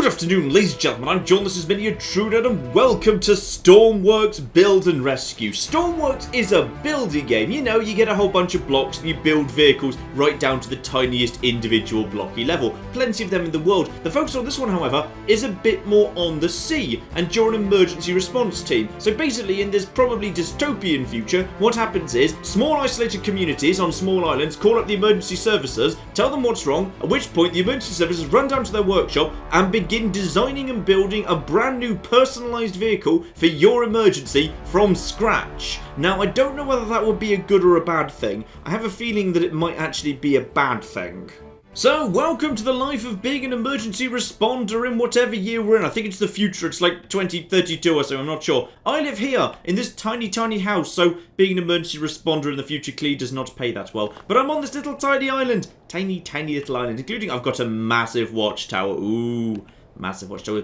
Good afternoon, ladies and gentlemen, I'm John, this is Mini Intruder, and welcome to Stormworks Build and Rescue. Stormworks is a building game. You know, you get a whole bunch of blocks and you build vehicles right down to the tiniest individual blocky level. Plenty of them in the world. The focus on this one, however, is a bit more on the sea, and you're an emergency response team. So basically, in this probably dystopian future, what happens is, small isolated communities on small islands call up the emergency services, tell them what's wrong, at which point the emergency services run down to their workshop and begin designing and building a brand new personalised vehicle for your emergency from scratch. Now, I don't know whether that would be a good or a bad thing. I have a feeling that it might actually be a bad thing. So, welcome to the life of being an emergency responder in whatever year we're in. I think it's the future, it's like 2032 or so, I'm not sure. I live here, in this tiny house, so being an emergency responder in the future clearly does not pay that well. But I'm on this little tiny island. Tiny little island, including I've got a massive watchtower. Ooh, massive watchtower.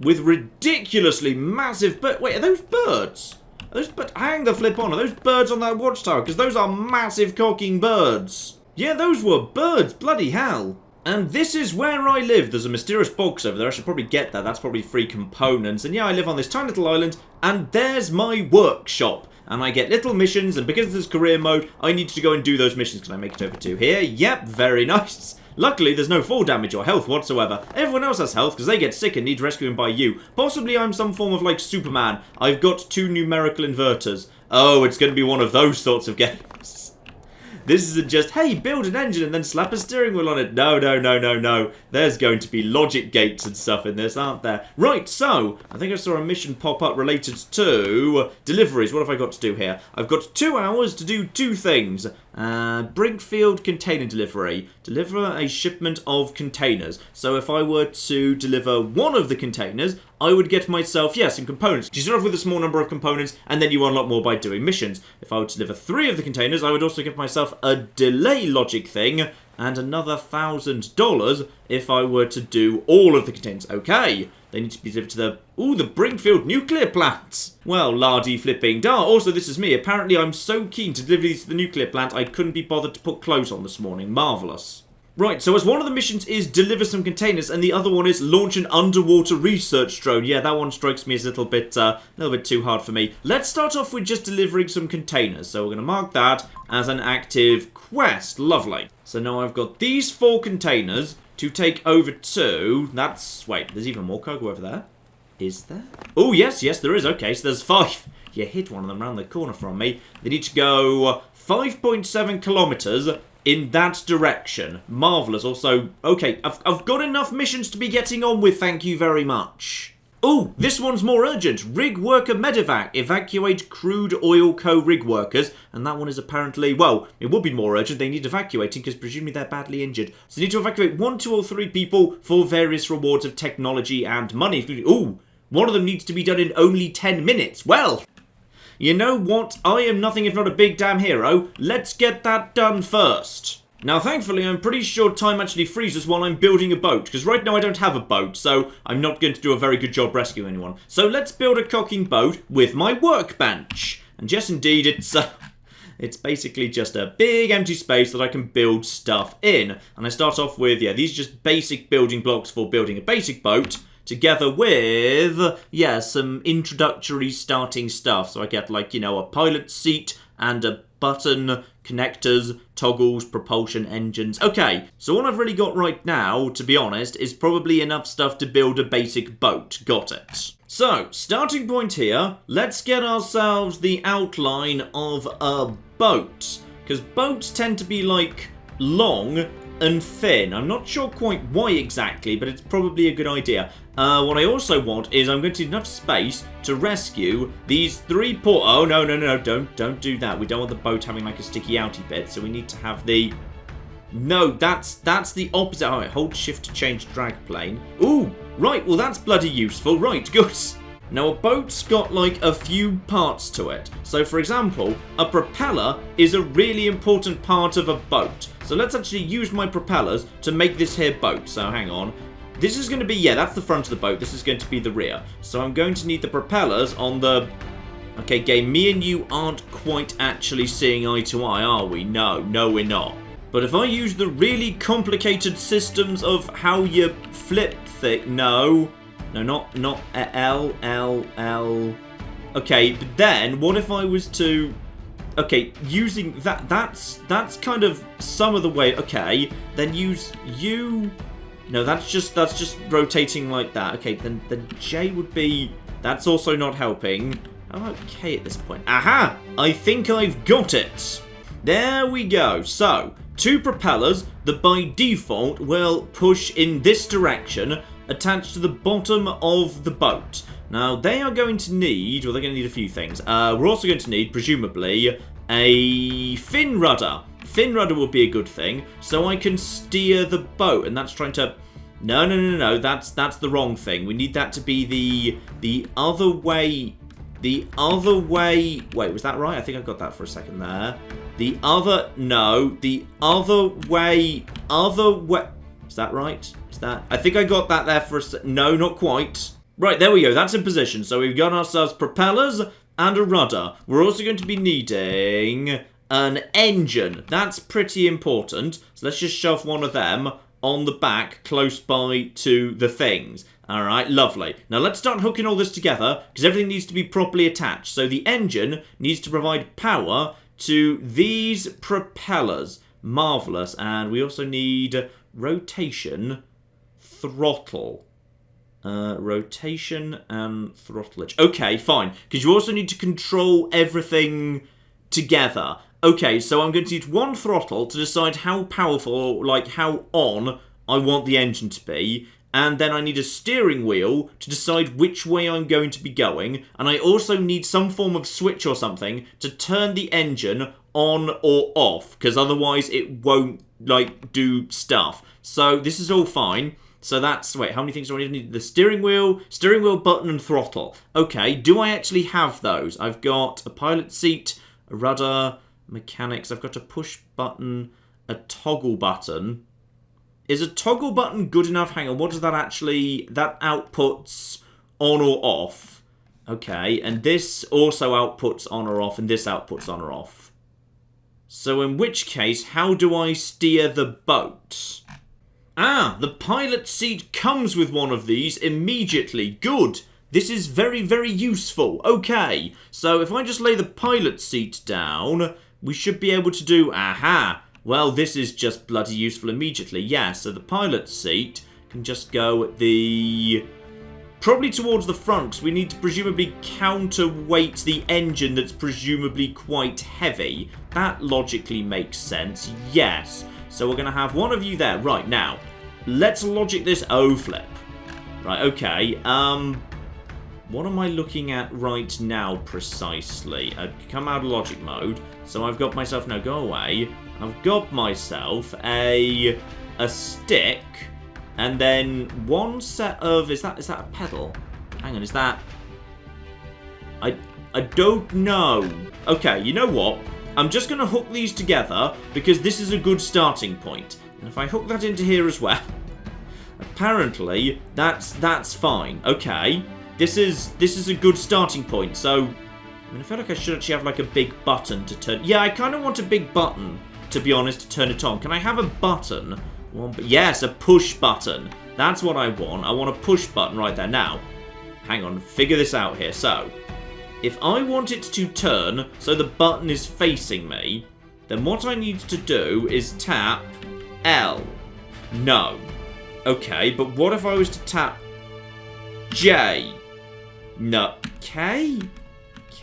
With ridiculously massive wait, are those birds? Are those birds? Hang the flip on, are those birds on that watchtower? Because those are massive cocking birds. Yeah, those were birds, bloody hell. And this is where I live. There's a mysterious box over there. I should probably get that. That's probably free components. And yeah, I live on this tiny little island. And there's my workshop. And I get little missions. And because this is career mode, I need to go and do those missions. Can I make it over to here? Yep, very nice. Luckily, there's no fall damage or health whatsoever. Everyone else has health because they get sick and need rescuing by you. Possibly I'm some form of like Superman. I've got 2 numerical inverters. Oh, it's going to be one of those sorts of games. This isn't just, hey, build an engine and then slap a steering wheel on it. No. There's going to be logic gates and stuff in this, aren't there? Right, so, I think I saw a mission pop up related to deliveries. What have I got to do here? I've got 2 hours to do 2 things. Brinkfield container delivery. Deliver a shipment of containers. So if I were to deliver one of the containers, I would get myself, some components. You start off with a small number of components, and then you unlock more by doing missions. If I were to deliver 3 of the containers, I would also get myself a delay logic thing, and another $1,000 if I were to do all of the containers. Okay, they need to be delivered to the Brinkfield nuclear plant. Well, lardy flipping da. Also, this is me. Apparently, I'm so keen to deliver these to the nuclear plant, I couldn't be bothered to put clothes on this morning. Marvellous. Right, so as one of the missions is deliver some containers, and the other one is launch an underwater research drone. Yeah, that one strikes me as a little bit too hard for me. Let's start off with just delivering some containers. So we're going to mark that as an active quest. Lovely. So now I've got these 4 containers to take over to... Wait, there's even more cargo over there. Is there? Oh, yes, there is. Okay, so there's 5. You hit one of them round the corner from me. They need to go 5.7 kilometers in that direction. Marvellous. Also, okay, I've got enough missions to be getting on with, thank you very much. Oh, this one's more urgent. Rig worker medevac. Evacuate crude oil co-rig workers. And that one is apparently, well, it would be more urgent. They need evacuating because presumably they're badly injured. So they need to evacuate 1, 2 or 3 people for various rewards of technology and money. Ooh, one of them needs to be done in only 10 minutes. Well, you know what? I am nothing if not a big damn hero. Let's get that done first. Now, thankfully, I'm pretty sure time actually freezes while I'm building a boat, because right now I don't have a boat, so I'm not going to do a very good job rescuing anyone. So let's build a cocking boat with my workbench. And yes, indeed, it's basically just a big empty space that I can build stuff in. And I start off with, these are just basic building blocks for building a basic boat, together with, some introductory starting stuff. So I get, a pilot seat and a button, connectors, toggles, propulsion engines. Okay, so what I've really got right now, to be honest, is probably enough stuff to build a basic boat. Got it. So, starting point here, let's get ourselves the outline of a boat. Because boats tend to be, long and thin. I'm not sure quite why exactly, but it's probably a good idea. What I also want is I'm going to need enough space to rescue these 3 Oh, no, don't do that. We don't want the boat having a sticky outy bit, so we need to have the... No, that's the opposite. Alright, hold shift to change drag plane. Ooh, right, well that's bloody useful. Right, good. Now, a boat's got, a few parts to it. So, for example, a propeller is a really important part of a boat. So let's actually use my propellers to make this here boat. So, hang on. This is going to be, that's the front of the boat. This is going to be the rear. So I'm going to need the propellers on the... Okay, game, me and you aren't quite actually seeing eye to eye, are we? No, we're not. But if I use the really complicated systems of how you flip thing. No. No, not L, L, L. Okay, but then, what if I was to... Okay, using that, that's kind of some of the way... Okay, then use U... No, that's just rotating like that. Okay, then J would be... That's also not helping. I'm okay at this point. Aha! I think I've got it. There we go. So, 2 propellers that by default will push in this direction, attached to the bottom of the boat. Now, they are going to need... Well, they're going to need a few things. We're also going to need, presumably, a fin rudder. Fin rudder would be a good thing, so I can steer the boat. And that's trying to... No. That's the wrong thing. We need that to be the other way... The other way... Wait, was that right? I think I got that for a second there. The other... No. The other way... Other way... Is that right? Is that... I think I got that there for a second. No, not quite. Right, there we go. That's in position. So we've got ourselves propellers and a rudder. We're also going to be needing an engine. That's pretty important. So let's just shove one of them on the back close by to the things. Alright, lovely. Now let's start hooking all this together, because everything needs to be properly attached. So the engine needs to provide power to these propellers. Marvellous. And we also need rotation, throttle. Rotation and throttlage. Okay, fine. Because you also need to control everything together. Okay, so I'm going to need 1 throttle to decide how powerful, like how on, I want the engine to be. And then I need a steering wheel to decide which way I'm going to be going. And I also need some form of switch or something to turn the engine on or off. Because otherwise it won't, like, do stuff. So this is all fine. So that's... Wait, how many things do I need? The steering wheel, button, and throttle. Okay, do I actually have those? I've got a pilot seat, a rudder, mechanics. I've got a push button, a toggle button. Is a toggle button good enough? Hang on, what does that actually... That outputs on or off. Okay, and this also outputs on or off, and this outputs on or off. So in which case, how do I steer the boat? Ah, the pilot seat comes with one of these immediately. Good. This is very, very useful. Okay, so if I just lay the pilot seat down, we should be able to do... Aha! Well, this is just bloody useful immediately. Yeah, so the pilot seat can just go at the... Probably towards the front, because we need to presumably counterweight the engine that's presumably quite heavy. That logically makes sense, yes. So we're going to have one of you there. Right, now, let's logic this. Oh, flip. Right, okay. What am I looking at right now, precisely? I've come out of logic mode. So I've got myself... No, go away. I've got myself a stick, and then one set of... Is that a pedal? Hang on, is that... I don't know. Okay, you know what? I'm just going to hook these together, because this is a good starting point. And if I hook that into here as well... Apparently, that's fine. Okay. This is a good starting point, so... I mean, I feel like I should actually have, like, a big button to turn... Yeah, I kind of want a big button, to be honest, to turn it on. Can I have a button? Yes, a push button. That's what I want. I want a push button right there. Now, hang on, figure this out here. So, if I want it to turn so the button is facing me, then what I need to do is tap L. No. Okay, but what if I was to tap J? No. K?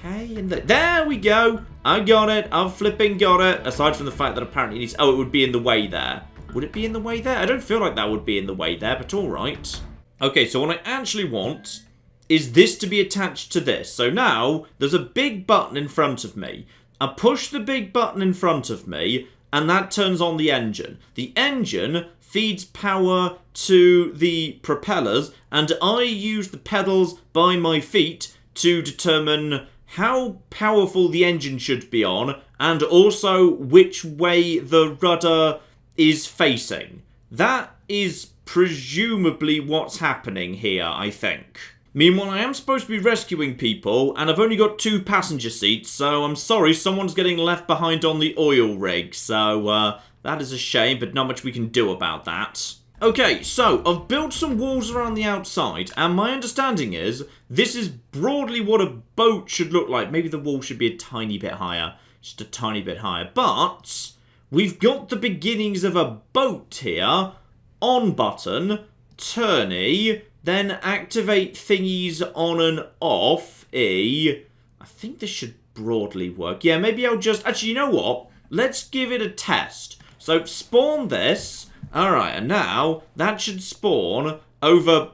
And there we go. I got it. I've flipping got it. Aside from the fact that apparently it needs... Oh, it would be in the way there. Would it be in the way there? I don't feel like that would be in the way there, but alright. Okay, so what I actually want is this to be attached to this. So now, there's a big button in front of me. I push the big button in front of me, and that turns on the engine. The engine feeds power to the propellers, and I use the pedals by my feet to determine how powerful the engine should be on, and also which way the rudder is facing. That is presumably what's happening here, I think. Meanwhile, I am supposed to be rescuing people, and I've only got 2 passenger seats, so I'm sorry, someone's getting left behind on the oil rig, so that is a shame, but not much we can do about that. Okay, so I've built some walls around the outside, and my understanding is this is broadly what a boat should look like. Maybe the wall should be a tiny bit higher, just a tiny bit higher. But we've got the beginnings of a boat here. On button, turny, then activate thingies on and off, E. I think this should broadly work. Yeah, maybe I'll just... Actually, you know what? Let's give it a test. So, spawn this. Alright, and now that should spawn over...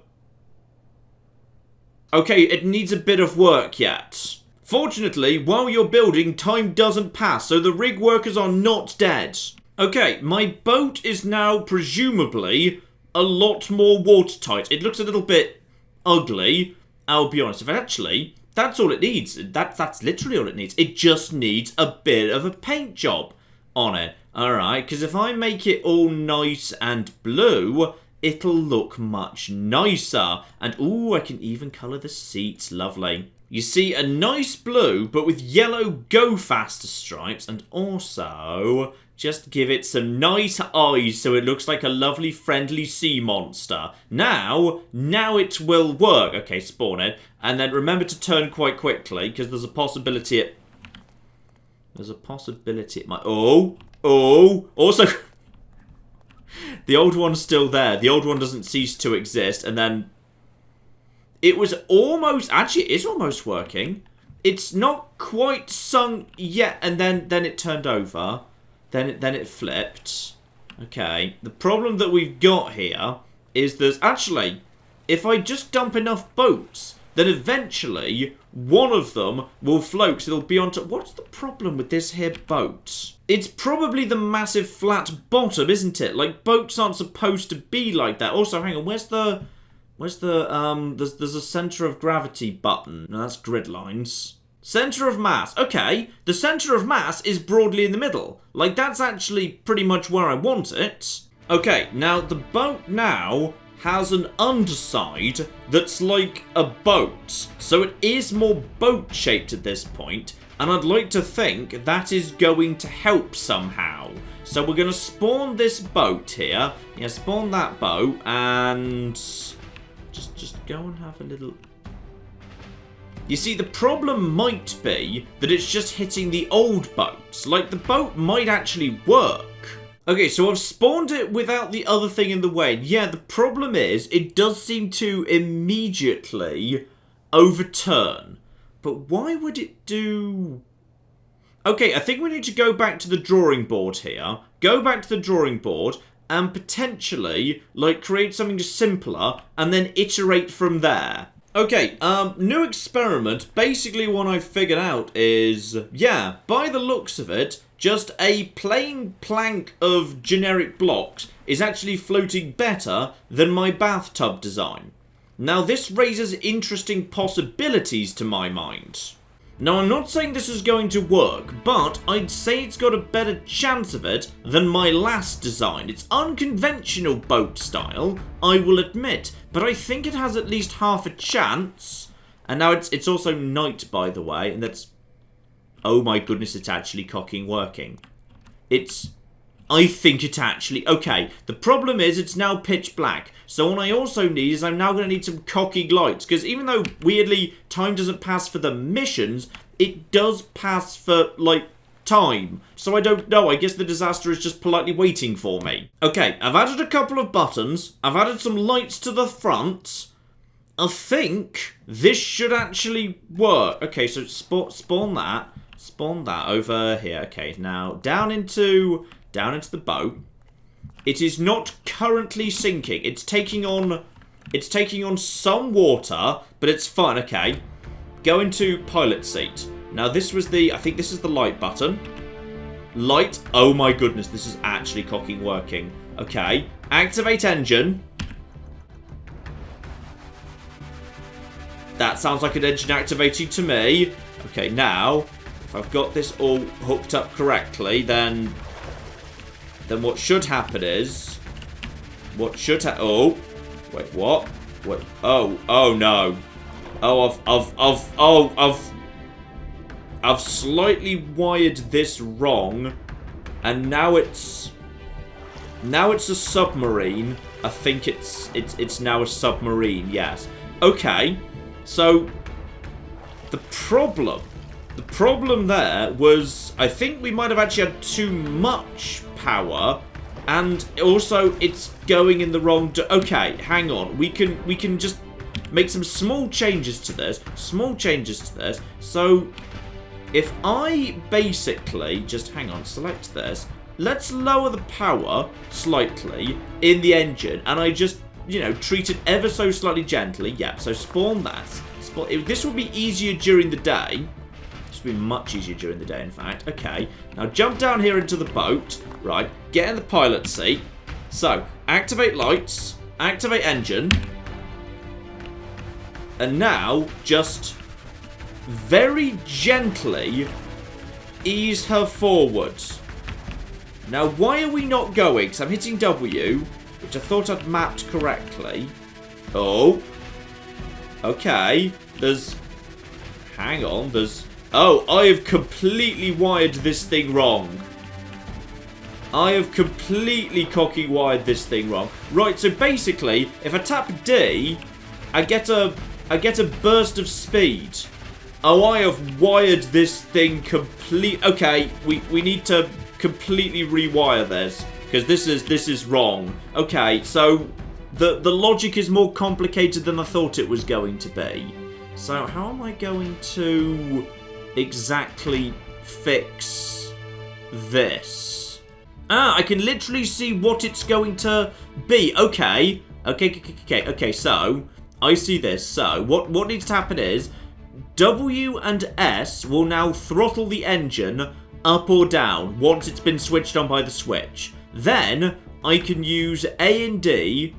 Okay, it needs a bit of work yet. Fortunately, while you're building, time doesn't pass, so the rig workers are not dead. Okay, my boat is now presumably a lot more watertight. It looks a little bit ugly, I'll be honest. If actually, that's all it needs. That's literally all it needs. It just needs a bit of a paint job on it. Alright, because if I make it all nice and blue, it'll look much nicer. And, ooh, I can even colour the seats. Lovely. You see, a nice blue, but with yellow go faster stripes, and also just give it some nice eyes so it looks like a lovely friendly sea monster. Now it will work. Okay, spawn it. And then remember to turn quite quickly, because there's a possibility it... There's a possibility it might... Oh! Also... The old one's still there. The old one doesn't cease to exist, and then... It was almost... Actually, it is almost working. It's not quite sunk yet, and then it turned over. Then it flipped. Okay. The problem that we've got here is there's... Actually, if I just dump enough boats, then eventually one of them will float, so it'll be on top. What's the problem with this here boat? It's probably the massive flat bottom, isn't it? Like, boats aren't supposed to be like that. Also, hang on, there's a center of gravity button. No, that's grid lines. Center of mass. Okay, the center of mass is broadly in the middle. Like, that's actually pretty much where I want it. Okay, now the boat now has an underside that's like a boat. So it is more boat-shaped at this point, and I'd like to think that is going to help somehow. So we're going to spawn this boat here. Yeah, spawn that boat, and... Just go and have a little... You see, the problem might be that it's just hitting the old boats. Like, the boat might actually work. Okay, so I've spawned it without the other thing in the way. Yeah, the problem is, it does seem to immediately overturn. But why would it do... Okay, I think we need to go back to the drawing board here. Go back to the drawing board and potentially, like, create something just simpler and then iterate from there. Okay, new experiment. Basically what I've figured out is, yeah, by the looks of it, just a plain plank of generic blocks is actually floating better than my bathtub design. Now this raises interesting possibilities to my mind. Now I'm not saying this is going to work, but I'd say it's got a better chance of it than my last design. It's unconventional boat style, I will admit, but I think it has at least half a chance. And now it's also night, by the way, and that's... Oh my goodness, it's actually cocking working. I think it actually... Okay, the problem is it's now pitch black. So what I also need is I'm now going to need some cocking lights. Because even though, weirdly, time doesn't pass for the missions, it does pass for, like, time. So I don't know. I guess the disaster is just politely waiting for me. Okay, I've added a couple of buttons. I've added some lights to the front. I think this should actually work. Okay, so spawn that. Spawn that over here. Okay, now down into the boat. It is not currently sinking. It's taking on some water, but it's fine. Okay, go into pilot seat. Now this was I think this is the light button. Light. Oh my goodness, this is actually cocking working. Okay, activate engine. That sounds like an engine activating to me. Okay, now if I've got this all hooked up correctly, then what should happen is... Oh, wait, what? Wait, oh no. Oh, I've slightly wired this wrong, and now it's a submarine, I think it's now a submarine, yes. Okay, so the problem there was, I think we might have actually had too much power, and also it's going in the wrong okay, hang on. We can just make some small changes to this. So if I basically just hang on, select this. Let's lower the power slightly in the engine, and I just, you know, treat it ever so slightly gently. Yep, so spawn that. This will be easier during the day. This will be much easier during the day, in fact. Okay, now jump down here into the boat. Right, get in the pilot seat. So, activate lights, activate engine. And now, just very gently ease her forwards. Now, why are we not going? Because I'm hitting W, which I thought I'd mapped correctly. Oh. Okay. Hang on, oh, I have completely wired this thing wrong. I have completely cocky wired this thing wrong. Right, so basically, if I tap D, I get a burst of speed. Oh, I have wired this thing okay, we need to completely rewire this, because this is wrong. Okay, so the logic is more complicated than I thought it was going to be. So how am I going to exactly fix this? Ah, I can literally see what it's going to be. Okay, so I see this. So what needs to happen is W and S will now throttle the engine up or down once it's been switched on by the switch. Then I can use A and D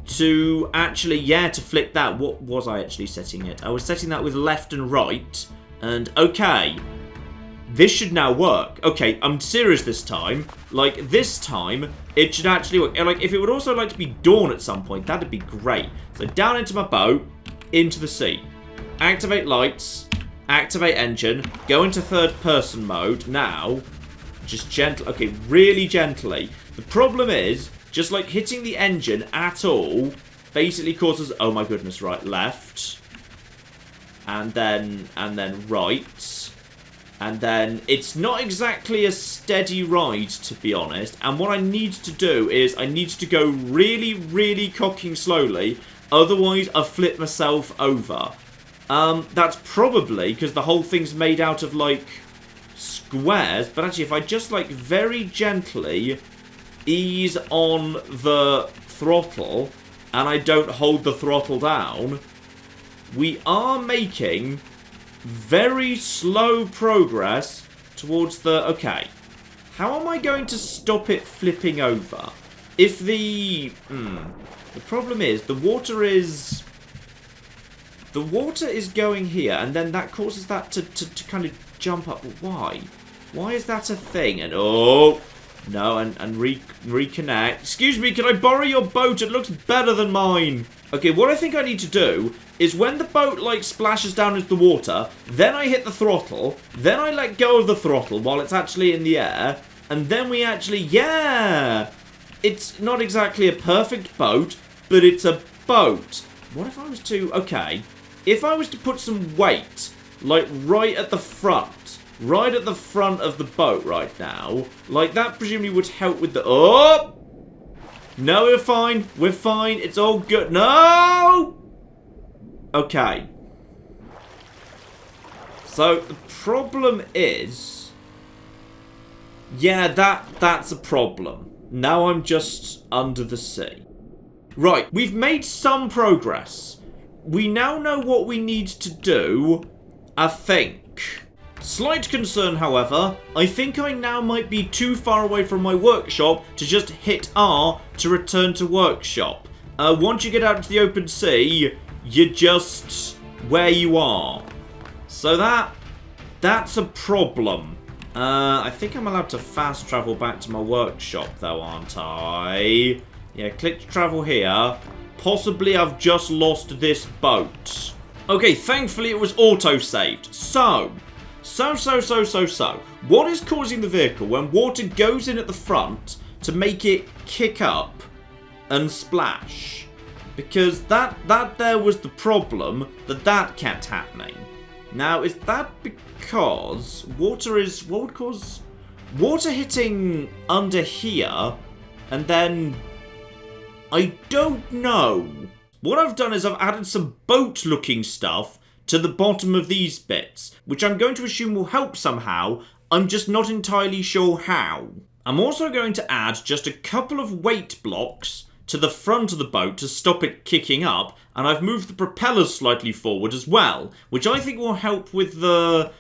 to actually, to flip that. What was I actually setting it? I was setting that with left and right. And okay, this should now work. Okay, I'm serious this time. Like, this time, it should actually work. Like, if it would also like to be dawn at some point, that'd be great. So down into my boat, into the sea. Activate lights, activate engine, go into third person mode. Now, just gently, okay, really gently. The problem is, just like hitting the engine at all basically causes, oh my goodness, right, left, and then right, and then it's not exactly a steady ride, to be honest. And what I need to do is I need to go really, really cocking slowly, otherwise I'll flip myself over. That's probably because the whole thing's made out of like squares, but actually if I just like very gently ease on the throttle and I don't hold the throttle down, we are making very slow progress towards the... Okay, how am I going to stop it flipping over? If the... the problem is the water is going here, and then that causes that to kind of jump up. Why? Why is that a thing? And oh no, and reconnect. Excuse me, can I borrow your boat? It looks better than mine. Okay, what I think I need to do is when the boat, like, splashes down into the water, then I hit the throttle, then I let go of the throttle while it's actually in the air, and then we actually, it's not exactly a perfect boat, but it's a boat. What if I was to, okay, if I was to put some weight, like, right at the front of the boat right now, like, that presumably would help with the, oh! No, we're fine, it's all good, no! Okay. So, the problem is, that's a problem. Now I'm just under the sea. Right, we've made some progress. We now know what we need to do, I think. Slight concern, however, I think I now might be too far away from my workshop to just hit R to return to workshop. Once you get out into the open sea, you're just where you are. So that's a problem. I think I'm allowed to fast travel back to my workshop though, aren't I? Yeah, click to travel here. Possibly I've just lost this boat. Okay, thankfully it was auto-saved. So, what is causing the vehicle when water goes in at the front to make it kick up? and splash. Because that there was the problem, that kept happening. Now, is that because water is... What would cause... Water hitting under here, and then... I don't know. What I've done is I've added some boat-looking stuff to the bottom of these bits, which I'm going to assume will help somehow. I'm just not entirely sure how. I'm also going to add just a couple of weight blocks to the front of the boat to stop it kicking up, and I've moved the propellers slightly forward as well, which I think will help with the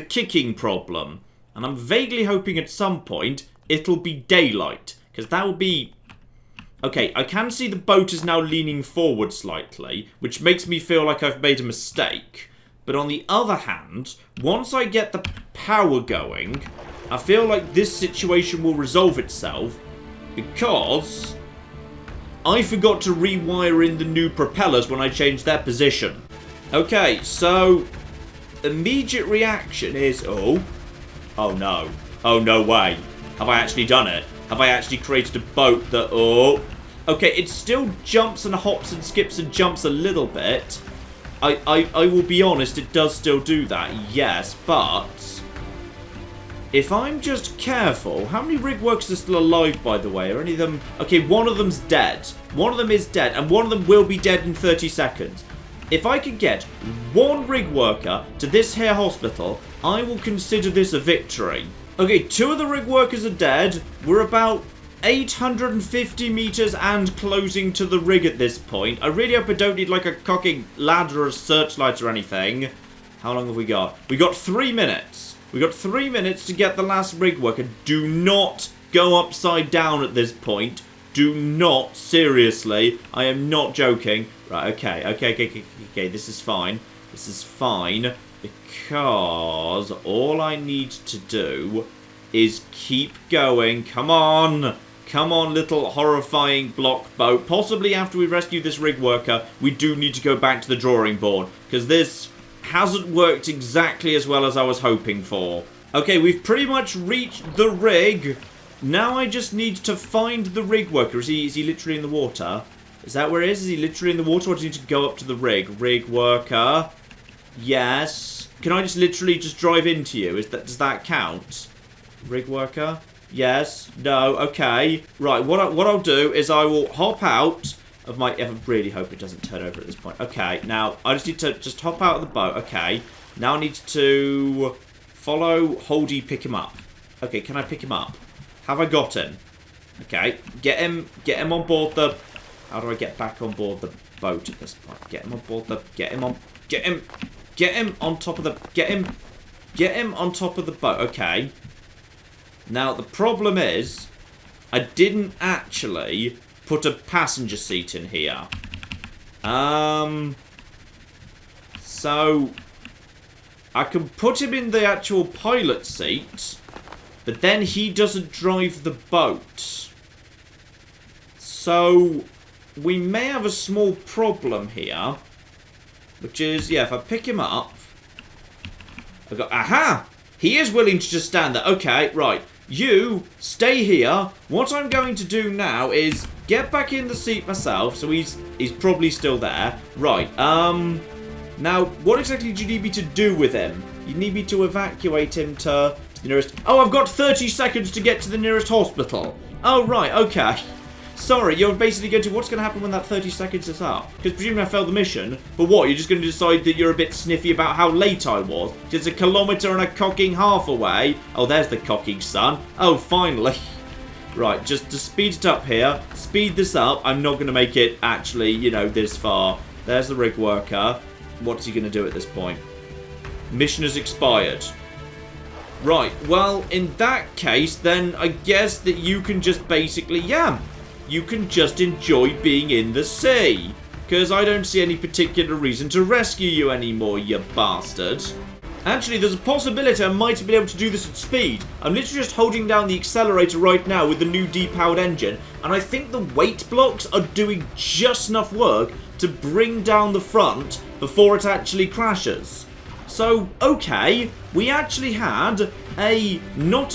kicking problem. And I'm vaguely hoping at some point it'll be daylight, because that will be... Okay, I can see the boat is now leaning forward slightly, which makes me feel like I've made a mistake. But on the other hand, once I get the power going, I feel like this situation will resolve itself, because I forgot to rewire in the new propellers when I changed their position. Okay, so immediate reaction is, oh no. Oh, no way. Have I actually done it? Have I actually created a boat that, oh. Okay, it still jumps and hops and skips and jumps a little bit. I will be honest, it does still do that, yes, but if I'm just careful... How many rig workers are still alive, by the way? Are any of them... Okay, one of them's dead. One of them is dead, and one of them will be dead in 30 seconds. If I could get one rig worker to this here hospital, I will consider this a victory. Okay, 2 of the rig workers are dead. We're about 850 meters and closing to the rig at this point. I really hope I don't need like a cocking ladder or a searchlight or anything. How long have we got? We got 3 minutes. We got 3 minutes to get the last rig worker. Do not go upside down at this point. Do not. Seriously. I am not joking. Right, okay. This is fine. This is fine. Because all I need to do is keep going. Come on. Come on, little horrifying block boat. Possibly after we rescue this rig worker, we do need to go back to the drawing board. Because this hasn't worked exactly as well as I was hoping for. Okay, we've pretty much reached the rig. Now I just need to find the rig worker. Is he literally in the water? Is that where he is? Is he literally in the water, or do I need to go up to the rig? Rig worker. Yes. Can I just literally just drive into you? Does that count? Rig worker? Yes. No. Okay. Right. What I'll do is I will hop out of my... I really hope it doesn't turn over at this point. Okay. Now, I just need to just hop out of the boat. Okay. Now I need to follow Holdy, pick him up. Okay. Can I pick him up? Have I got him? Okay. Get him on board the... How do I get back on board the boat at this point? Get him on board the... Get him on top of the... Get him on top of the boat. Okay. Now, the problem is, I didn't actually put a passenger seat in here. So, I can put him in the actual pilot seat, but then he doesn't drive the boat. So, we may have a small problem here, which is, yeah, if I pick him up, I've got, aha! He is willing to just stand there. Okay, right. You, stay here. What I'm going to do now is get back in the seat myself. So he's probably still there. Right, now, what exactly do you need me to do with him? You need me to evacuate him to the nearest... Oh, I've got 30 seconds to get to the nearest hospital. Oh, right, okay. Sorry, you're basically going to... What's going to happen when that 30 seconds is up? Because presumably I failed the mission. But what, you're just going to decide that you're a bit sniffy about how late I was? It's a kilometre and a cocking half away. Oh, there's the cocking son. Oh, finally. Right, just to speed it up here. Speed this up. I'm not going to make it actually, you know, this far. There's the rig worker. What's he going to do at this point? Mission has expired. Right, well, in that case, then I guess that you can just basically, yeah... You can just enjoy being in the sea. Because I don't see any particular reason to rescue you anymore, you bastard. Actually, there's a possibility I might have been able to do this at speed. I'm literally just holding down the accelerator right now with the new depowered engine. And I think the weight blocks are doing just enough work to bring down the front before it actually crashes. So, okay, we actually had a not...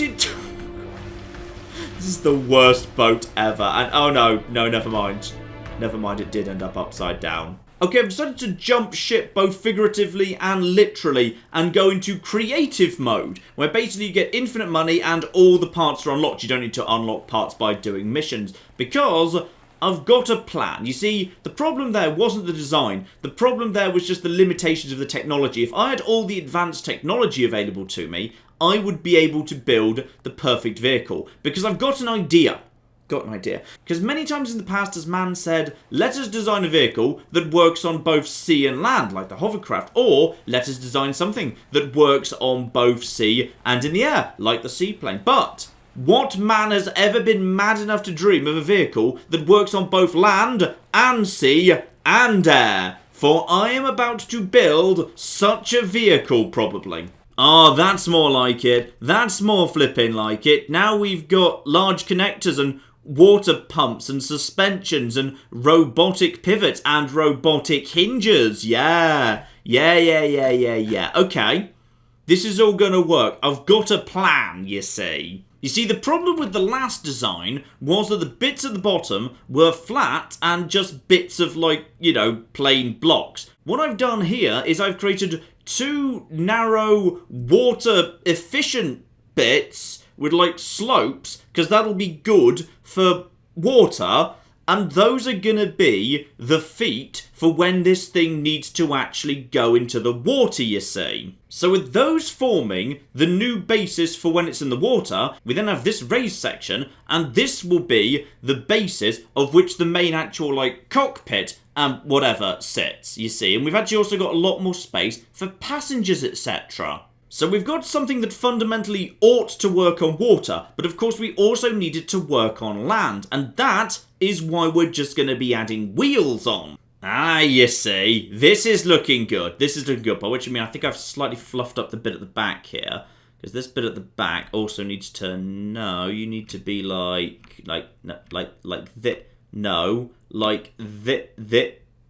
This is the worst boat ever. And oh no, never mind. Never mind, it did end up upside down. Okay, I've decided to jump ship both figuratively and literally and go into creative mode, where basically you get infinite money and all the parts are unlocked. You don't need to unlock parts by doing missions, because I've got a plan. You see, the problem there wasn't the design. The problem there was just the limitations of the technology. If I had all the advanced technology available to me, I would be able to build the perfect vehicle, because I've got an idea. Because many times in the past has man said, let us design a vehicle that works on both sea and land, like the hovercraft, or let us design something that works on both sea and in the air, like the seaplane. But what man has ever been mad enough to dream of a vehicle that works on both land and sea and air? For I am about to build such a vehicle, probably. Oh, that's more like it. That's more flipping like it. Now we've got large connectors and water pumps and suspensions and robotic pivots and robotic hinges. Yeah. Okay. This is all gonna work. I've got a plan, you see. You see, the problem with the last design was that the bits at the bottom were flat and just bits of, like, you know, plain blocks. What I've done here is I've created two narrow, water-efficient bits with, like, slopes, because that'll be good for water, and those are gonna be the feet for when this thing needs to actually go into the water, you see. So with those forming the new basis for when it's in the water, we then have this raised section, and this will be the basis of which the main actual, like, cockpit and whatever sits, you see. And we've actually also got a lot more space for passengers, etc. So we've got something that fundamentally ought to work on water, but of course we also need it to work on land, and that is why we're just going to be adding wheels on. Ah, you see, this is looking good. This is looking good, by which I mean I think I've slightly fluffed up the bit at the back here, because this bit at the back also needs to, no, you need to be like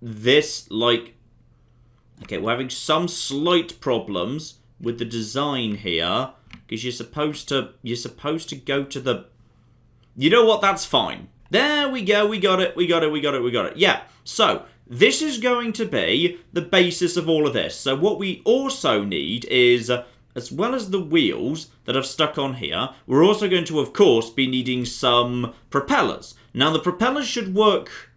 this, like, okay, we're having some slight problems with the design here, because you're supposed to go to the, you know what, that's fine. There we go, we got it. Yeah, so this is going to be the basis of all of this. So what we also need is, as well as the wheels that I've stuck on here, we're also going to, of course, be needing some propellers. Now, the propellers should work,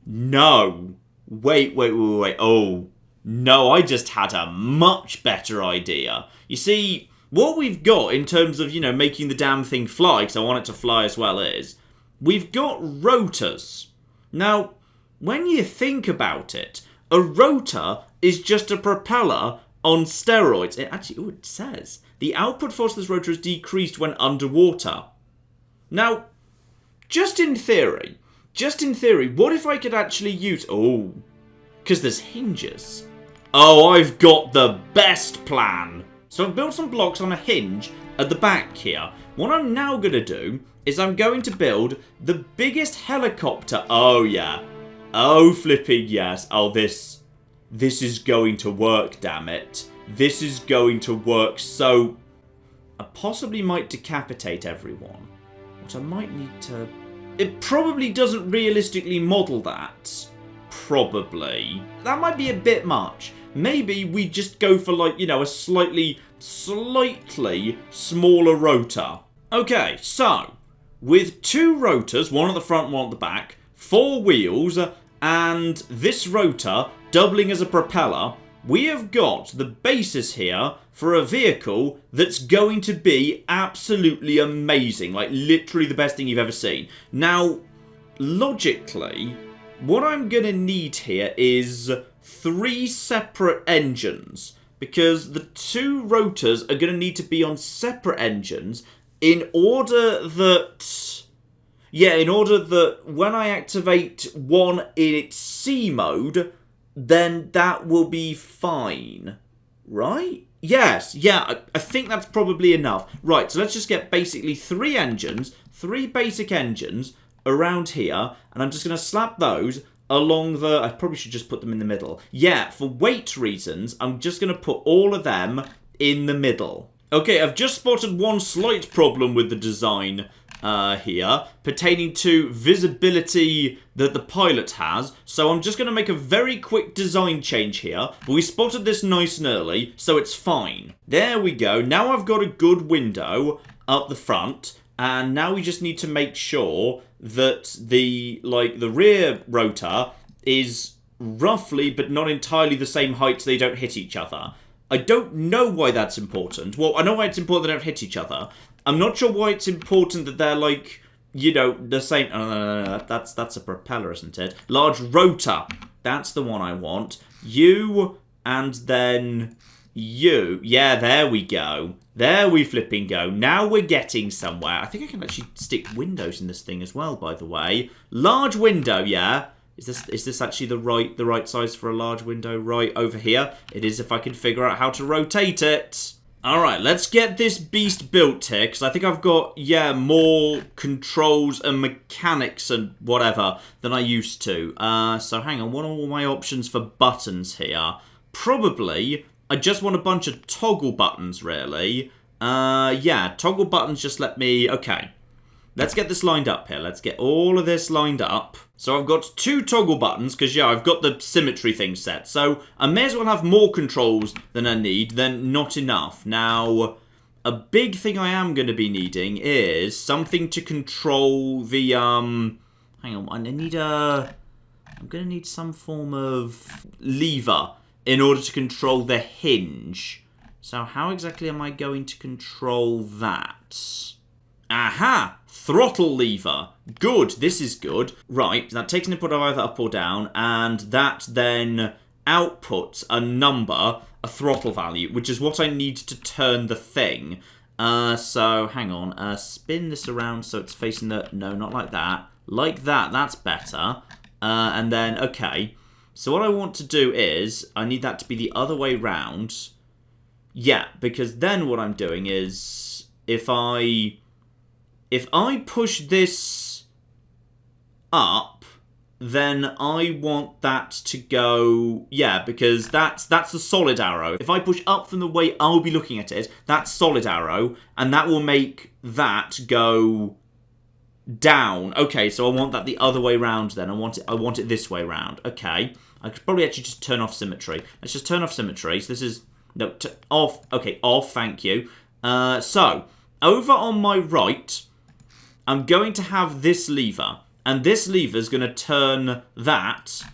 no, wait, oh, no, I just had a much better idea. You see, what we've got in terms of, you know, making the damn thing fly, because I want it to fly as well, is we've got rotors. Now, when you think about it, a rotor is just a propeller on steroids. It actually, oh, it says, the output force of this rotor is decreased when underwater. Now, just in theory, what if I could actually use, oh, because there's hinges. Oh, I've got the best plan. So I've built some blocks on a hinge at the back here. What I'm now going to do is I'm going to build the biggest helicopter. Oh, yeah. Oh, flipping yes. Oh, this is going to work, damn it. This is going to work. So I possibly might decapitate everyone. What I might need to, it probably doesn't realistically model that. Probably. That might be a bit much. Maybe we just go for, like, you know, a slightly smaller rotor. Okay, so with two rotors, one at the front, one at the back, 4 wheels, and this rotor doubling as a propeller, we have got the basis here for a vehicle that's going to be absolutely amazing. Like, literally the best thing you've ever seen. Now, logically, what I'm going to need here is 3 separate engines, because the 2 rotors are going to need to be on separate engines in order that, when I activate one in its C mode, then that will be fine, right? Yes, yeah, I think that's probably enough. Right, so let's just get basically 3 engines, 3 basic engines around here, and I'm just going to slap those along the, I probably should just put them in the middle. Yeah, for weight reasons, I'm just going to put all of them in the middle. Okay, I've just spotted one slight problem with the design here pertaining to visibility that the pilot has. So I'm just going to make a very quick design change here. But we spotted this nice and early, so it's fine. There we go. Now I've got a good window up the front. And now we just need to make sure that the rear rotor is roughly, but not entirely the same height so they don't hit each other. I don't know why that's important. Well, I know why it's important they don't hit each other. I'm not sure why it's important that they're, like, you know, the same... No, that's a propeller, isn't it? Large rotor. That's the one I want. You, and then you. Yeah, there we go. There we flipping go. Now we're getting somewhere. I think I can actually stick windows in this thing as well, by the way. Large window, yeah. Is this actually the right size for a large window? Right over here. It is if I can figure out how to rotate it. Alright, let's get this beast built here, because I think I've got, yeah, more controls and mechanics and whatever than I used to. So hang on, what are all my options for buttons here? Probably... I just want a bunch of toggle buttons, really. Yeah, toggle buttons just let me... Okay, let's get this lined up here. Let's get all of this lined up. So I've got 2 toggle buttons, because, yeah, I've got the symmetry thing set. So I may as well have more controls than I need, than not enough. Now, a big thing I am going to be needing is something to control the... Hang on, I need a... I'm going to need some form of lever in order to control the hinge. So how exactly am I going to control that? Aha! Throttle lever. Good, this is good. Right, that takes an input of either up or down, and that then outputs a number, a throttle value, which is what I need to turn the thing. So, hang on. Spin this around so it's facing the... No, not like that. Like that, that's better. And then, okay... So what I want to do is, I need that to be the other way round. Yeah, because then what I'm doing is, if I push this up, then I want that to go, yeah, because that's the solid arrow. If I push up from the way I'll be looking at it, that's solid arrow, and that will make that go down. Okay, so I want that the other way round then. I want it this way round. Okay. I could probably actually just turn off symmetry. Let's just turn off symmetry. So this is... No, off. Okay, off. Thank you. So, over on my right, I'm going to have this lever. And this lever is going to turn that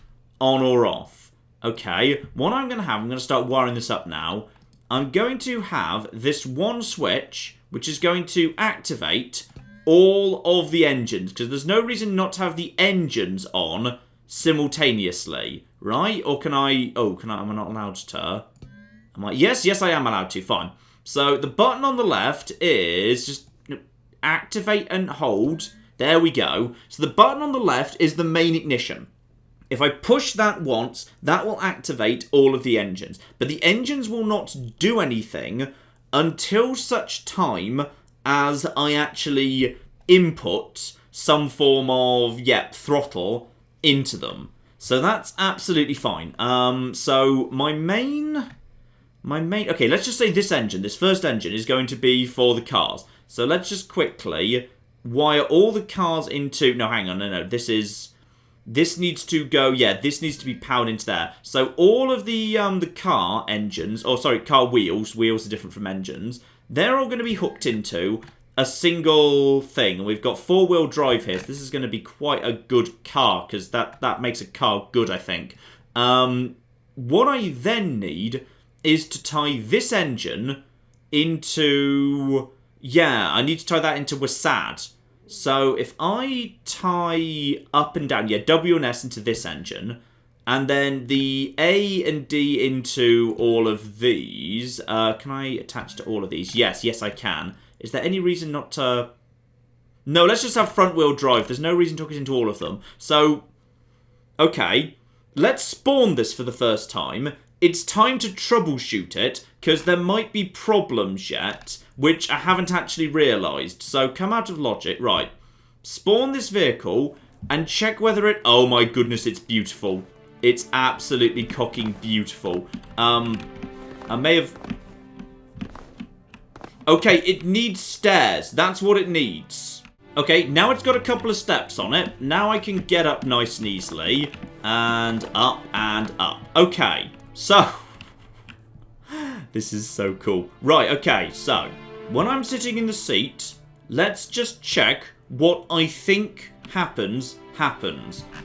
on or off. Okay, what I'm going to start wiring this up now. I'm going to have this one switch, which is going to activate all of the engines. Because there's no reason not to have the engines on simultaneously, right? Or can I... Oh, am I not allowed to? Am I... Yes, I am allowed to. Fine. So the button on the left is just activate and hold. There we go. So the button on the left is the main ignition. If I push that once, that will activate all of the engines. But the engines will not do anything until such time as I actually input some form of, throttle into them. So that's absolutely fine. So my main... Okay, let's just say this engine, this first engine, is going to be for the cars. So let's just quickly wire all the cars into... No, hang on, no. This needs to go... Yeah, this needs to be powered into there. So all of the car engines... Oh, sorry, car wheels. Wheels are different from engines. They're all going to be hooked into a single thing. We've got 4-wheel drive here, so this is going to be quite a good car, because that makes a car good, I think. What I then need is to tie this engine into... Yeah, I need to tie that into WASD. So if I tie up and down, W and S into this engine, and then the A and D into all of these, can I attach to all of these? Yes, I can. Is there any reason not to... No, let's just have front-wheel drive. There's no reason to hook it into all of them. So, okay. Let's spawn this for the first time. It's time to troubleshoot it, because there might be problems yet, which I haven't actually realised. So, come out of logic. Right. Spawn this vehicle, and check whether it... Oh my goodness, it's beautiful. It's absolutely cocking beautiful. I may have... Okay, it needs stairs. That's what it needs. Okay, now it's got a couple of steps on it. Now I can get up nice and easily. And up and up. Okay, so... This is so cool. Right, okay, so... When I'm sitting in the seat, let's just check what I think happens.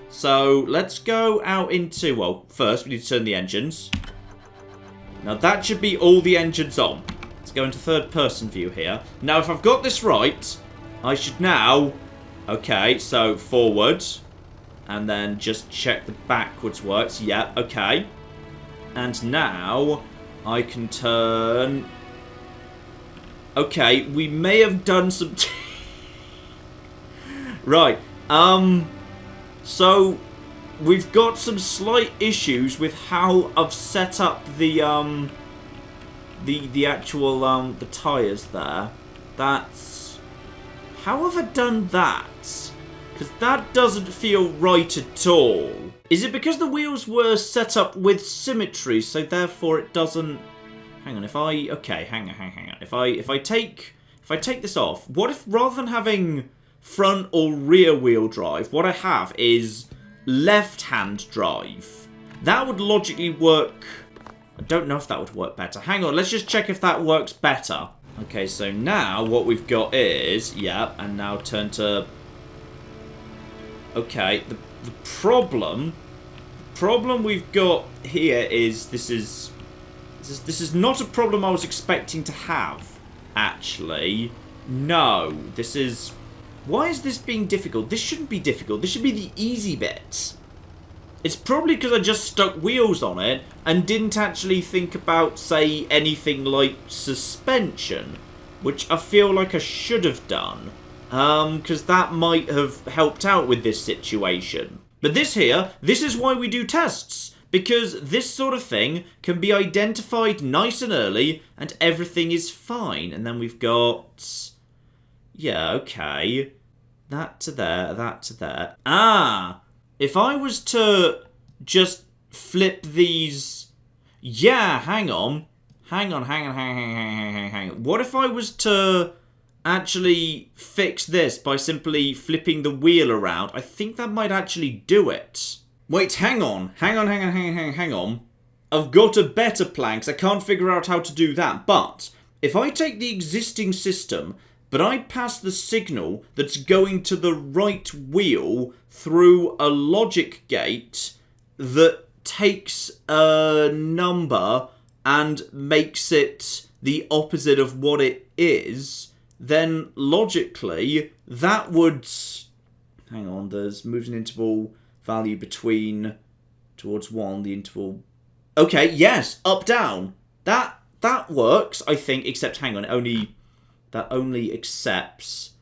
So, let's go out into... Well, first we need to turn the engines. Now, that should be all the engines on. Let's go into third-person view here. Now, if I've got this right, I should now... Okay, so forward... And then just check the backwards works. Yeah, okay. And now I can turn... Okay, we may have done some... Right. So we've got some slight issues with how I've set up the actual the tires there. That's... How have I done that? Because that doesn't feel right at all. Is it because the wheels were set up with symmetry, so therefore it doesn't... Hang on, if I... Okay, hang on. If I take this off, what if rather than having front or rear wheel drive, what I have is left-hand drive? That would logically work... I don't know if that would work better. Hang on, let's just check if that works better. Okay, so now what we've got is... Yeah, and now turn to... Okay, the problem we've got here is this is not a problem I was expecting to have, actually. No, this is... Why is this being difficult? This shouldn't be difficult. This should be the easy bit. It's probably because I just stuck wheels on it and didn't actually think about, say, anything like suspension, which I feel like I should have done. Because that might have helped out with this situation. But this here, this is why we do tests. Because this sort of thing can be identified nice and early, and everything is fine. And then we've got... Yeah, okay. That to there, that to there. Ah! If I was to just flip these... Yeah, hang on. Hang on. What if I was to... actually fix this by simply flipping the wheel around? I think that might actually do it. Wait, hang on. I've got a better plan because I can't figure out how to do that. But if I take the existing system, but I pass the signal that's going to the right wheel through a logic gate that takes a number and makes it the opposite of what it is... then logically that would... Hang on, there's moves an interval value between towards 1, the interval... Okay, yes, up, down. That works, I think, except hang on, that only accepts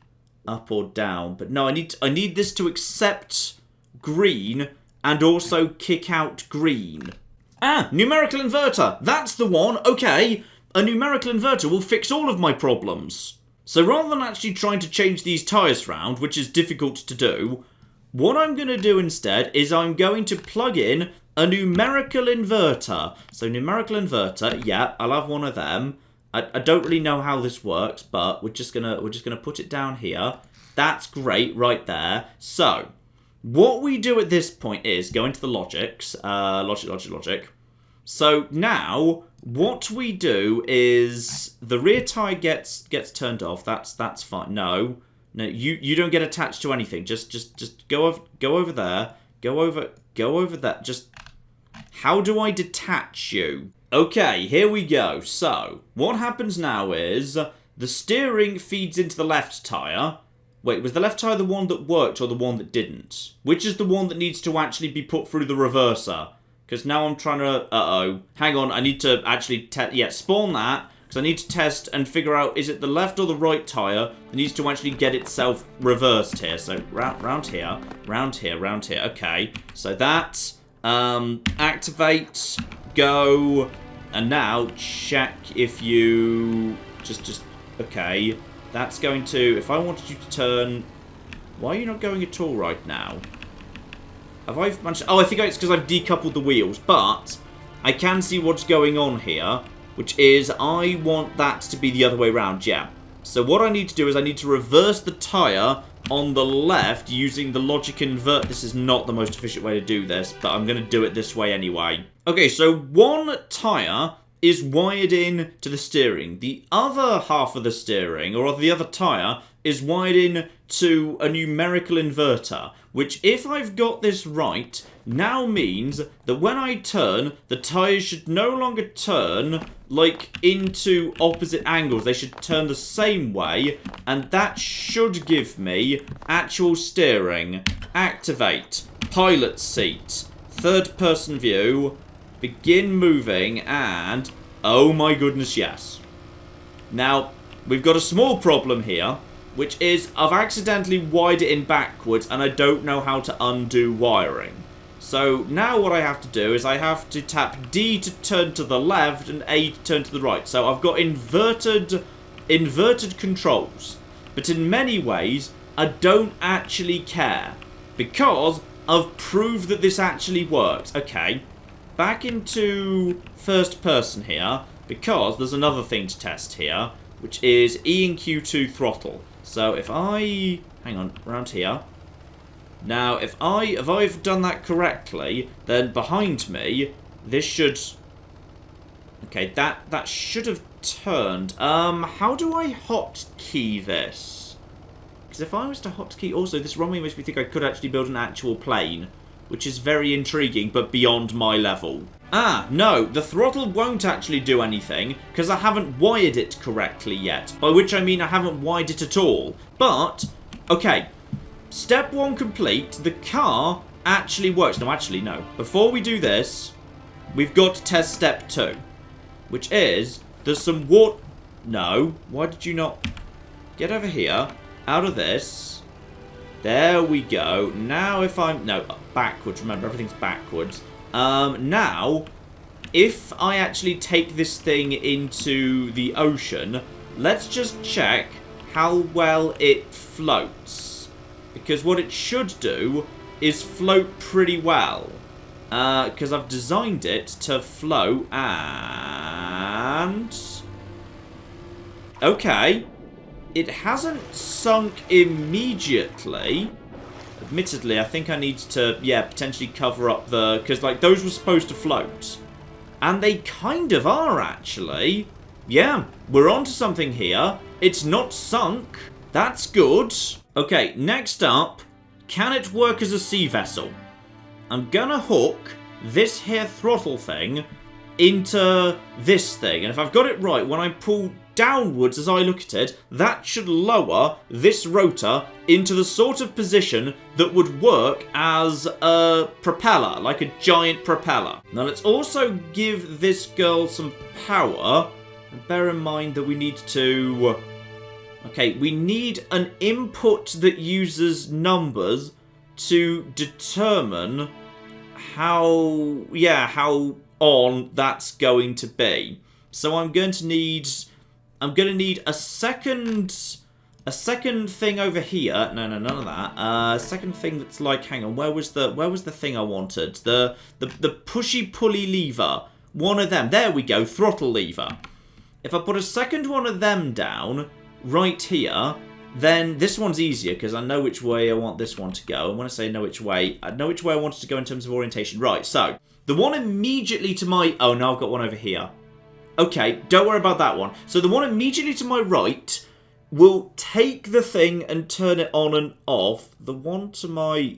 up or down. But no, I need this to accept green and also kick out green. Ah, numerical inverter. That's the one. Okay, a numerical inverter will fix all of my problems. So rather than actually trying to change these tyres round, which is difficult to do, what I'm going to do instead is I'm going to plug in a numerical inverter. So numerical inverter, yeah, I'll have one of them. I don't really know how this works, but we're just gonna put it down here. That's great, right there. So what we do at this point is go into the logics, logic. So now what we do is the rear tire gets turned off. That's fine. No, you don't get attached to anything. Just go over there. Go over there. Just how do I detach you? Okay, here we go. So what happens now is the steering feeds into the left tire. Wait, was the left tire the one that worked or the one that didn't? Which is the one that needs to actually be put through the reverser? Because now I'm trying to... Uh-oh. Hang on, I need to actually... spawn that. Because I need to test and figure out, is it the left or the right tyre that needs to actually get itself reversed here. So, round here. Okay. So that... activate. Go. And now, check if you... Just... Okay. That's going to... If I wanted you to turn... Why are you not going at all right now? Have I managed... Oh, I think it's because I've decoupled the wheels. But I can see what's going on here. Which is I want that to be the other way around. Yeah. So what I need to do is I need to reverse the tyre on the left using the logic invert. This is not the most efficient way to do this, but I'm going to do it this way anyway. Okay, so one tyre is wired in to the steering. The other half of the steering, or the other tyre, is wired in to a numerical inverter, which, if I've got this right, now means that when I turn, the tyres should no longer turn, like, into opposite angles. They should turn the same way, and that should give me actual steering. Activate. Pilot seat. Third-person view. Begin moving, and... oh my goodness, yes. Now, we've got a small problem here, which is I've accidentally wired it in backwards, and I don't know how to undo wiring. So now what I have to do is I have to tap D to turn to the left and A to turn to the right. So I've got inverted controls. But in many ways, I don't actually care, because I've proved that this actually works. Okay, back into first person here, because there's another thing to test here, which is E and Q2 throttle. So if I... hang on, around here. Now, if I've done that correctly, then behind me, this should... okay, that should have turned. How do I hotkey this? Because if I was to hotkey... also, this wrongly makes me think I could actually build an actual plane, which is very intriguing, but beyond my level. Ah, no, the throttle won't actually do anything, because I haven't wired it correctly yet. By which I mean I haven't wired it at all. But, okay, step 1 complete, the car actually works. No, actually, no. Before we do this, we've got to test step 2, which is, there's some water... no, why did you not... get over here, out of this... there we go. Now if I'm... no, backwards. Remember, everything's backwards. Now, if I actually take this thing into the ocean, let's just check how well it floats. Because what it should do is float pretty well. Because I've designed it to float and... okay. It hasn't sunk immediately. Admittedly, I think I need to, yeah, potentially cover up the... because, like, those were supposed to float. And they kind of are, actually. Yeah, we're onto something here. It's not sunk. That's good. Okay, next up, can it work as a sea vessel? I'm gonna hook this here throttle thing into this thing. And if I've got it right, when I pull downwards as I look at it, that should lower this rotor into the sort of position that would work as a propeller, like a giant propeller. Now let's also give this girl some power. And bear in mind that we need to... okay, we need an input that uses numbers to determine how... yeah, how on that's going to be. So I'm going to need a second thing over here. No, none of that. A second thing that's like, hang on, where was the thing I wanted? The pushy pulley lever. One of them. There we go, throttle lever. If I put a second one of them down right here, then this one's easier because I know which way I want this one to go. And when I say know which way, I know which way I want it to go in terms of orientation. Right, so the one immediately to my... oh, no, I've got one over here. Okay, don't worry about that one. So the one immediately to my right will take the thing and turn it on and off. The one to my...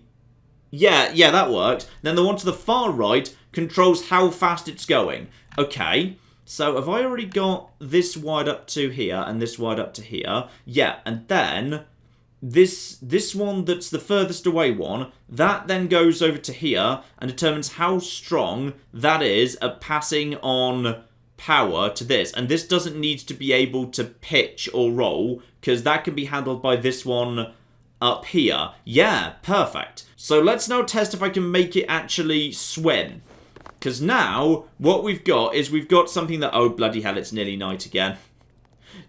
yeah, that works. Then the one to the far right controls how fast it's going. Okay, so have I already got this wired up to here and this wired up to here? Yeah, and then this one that's the furthest away one, that then goes over to here and determines how strong that is at passing on power to this. And this doesn't need to be able to pitch or roll because that can be handled by this one up here. Yeah, perfect. So let's now test if I can make it actually swim. Because now, what we've got is we've got something that... oh, bloody hell, it's nearly night again.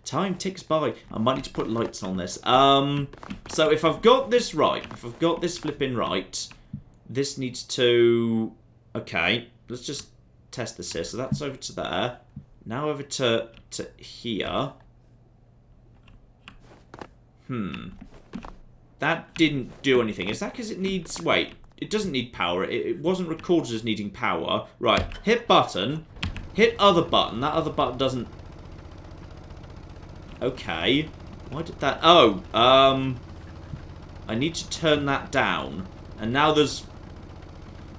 Time ticks by. I might need to put lights on this. So if I've got this right, if I've got this flipping right, this needs to... okay, let's just test this here. So that's over to there. Now over to That didn't do anything. Is that because it needs... Wait, it doesn't need power. It wasn't recorded as needing power. Right, hit button. Hit other button. That other button doesn't... Okay. Why did that... Oh, I need to turn that down. And now there's...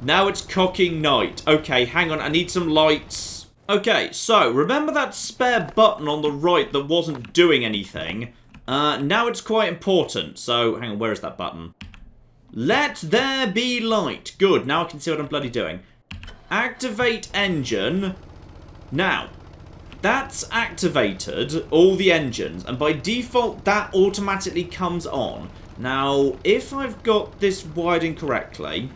Now it's cocking night. Okay, hang on. I need some lights. Okay, so remember that spare button on the right that wasn't doing anything? Now it's quite important. So, hang on. Where is that button? Let there be light. Good. Now I can see what I'm bloody doing. Activate engine. Now, that's activated all the engines. And by default, that automatically comes on. Now, if I've got this wired incorrectly,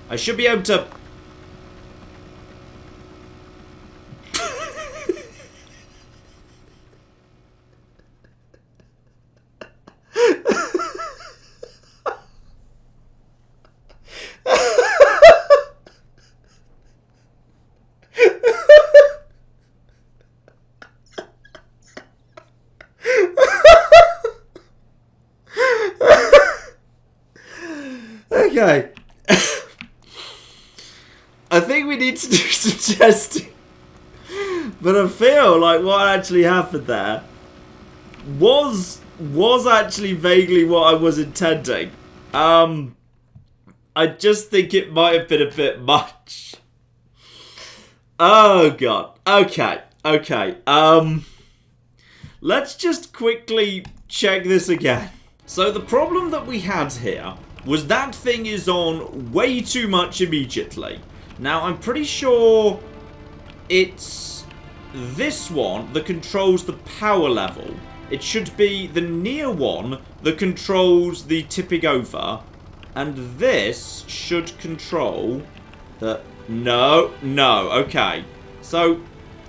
I should be able to... Okay. I think we need to do some testing. But I feel like what actually happened there was actually vaguely what I was intending. I just think it might have been a bit much. Oh god. Okay. Let's just quickly check this again. So the problem that we had here was that thing is on way too much immediately. Now, I'm pretty sure it's this one that controls the power level. It should be the near one that controls the tipping over. And this should control the... No, okay. So,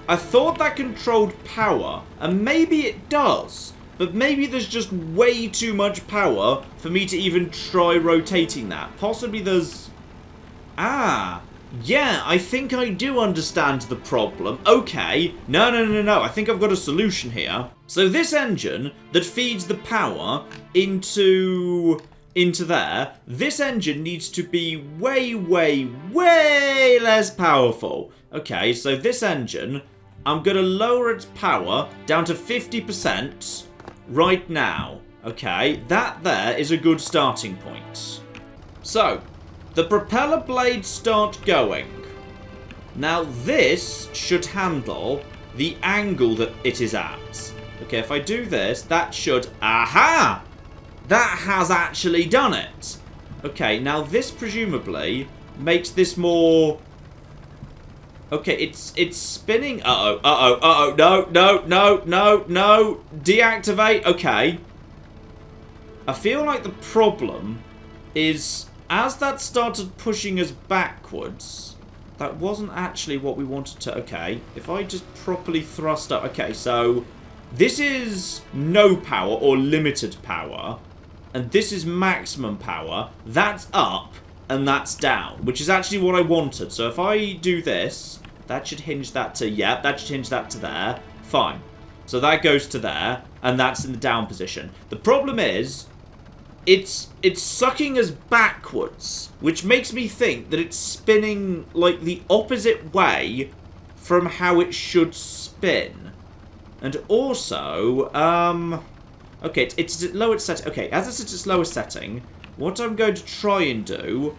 I thought that controlled power, and maybe it does. But maybe there's just way too much power for me to even try rotating that. Possibly there's... Ah, yeah, I think I do understand the problem. Okay, no. I think I've got a solution here. So this engine that feeds the power into there, this engine needs to be way less powerful. Okay, so this engine, I'm going to lower its power down to 50%. Right now. Okay, that there is a good starting point. So, the propeller blades start going. Now, this should handle the angle that it is at. Okay, if I do this, that should... Aha! That has actually done it. Okay, now this presumably makes this more... Okay, it's spinning. No. Deactivate. Okay. I feel like the problem is as that started pushing us backwards, that wasn't actually what we wanted to... Okay, if I just properly thrust up... Okay, so this is no power or limited power, and this is maximum power. That's up, and that's down, which is actually what I wanted. So if I do this, that should hinge that to... Yeah, that should hinge that to there. Fine. So that goes to there, and that's in the down position. The problem is, it's sucking us backwards, which makes me think that it's spinning, like, the opposite way from how it should spin. And also, okay, it's at lowest setting. Okay, as it's at its lowest setting, what I'm going to try and do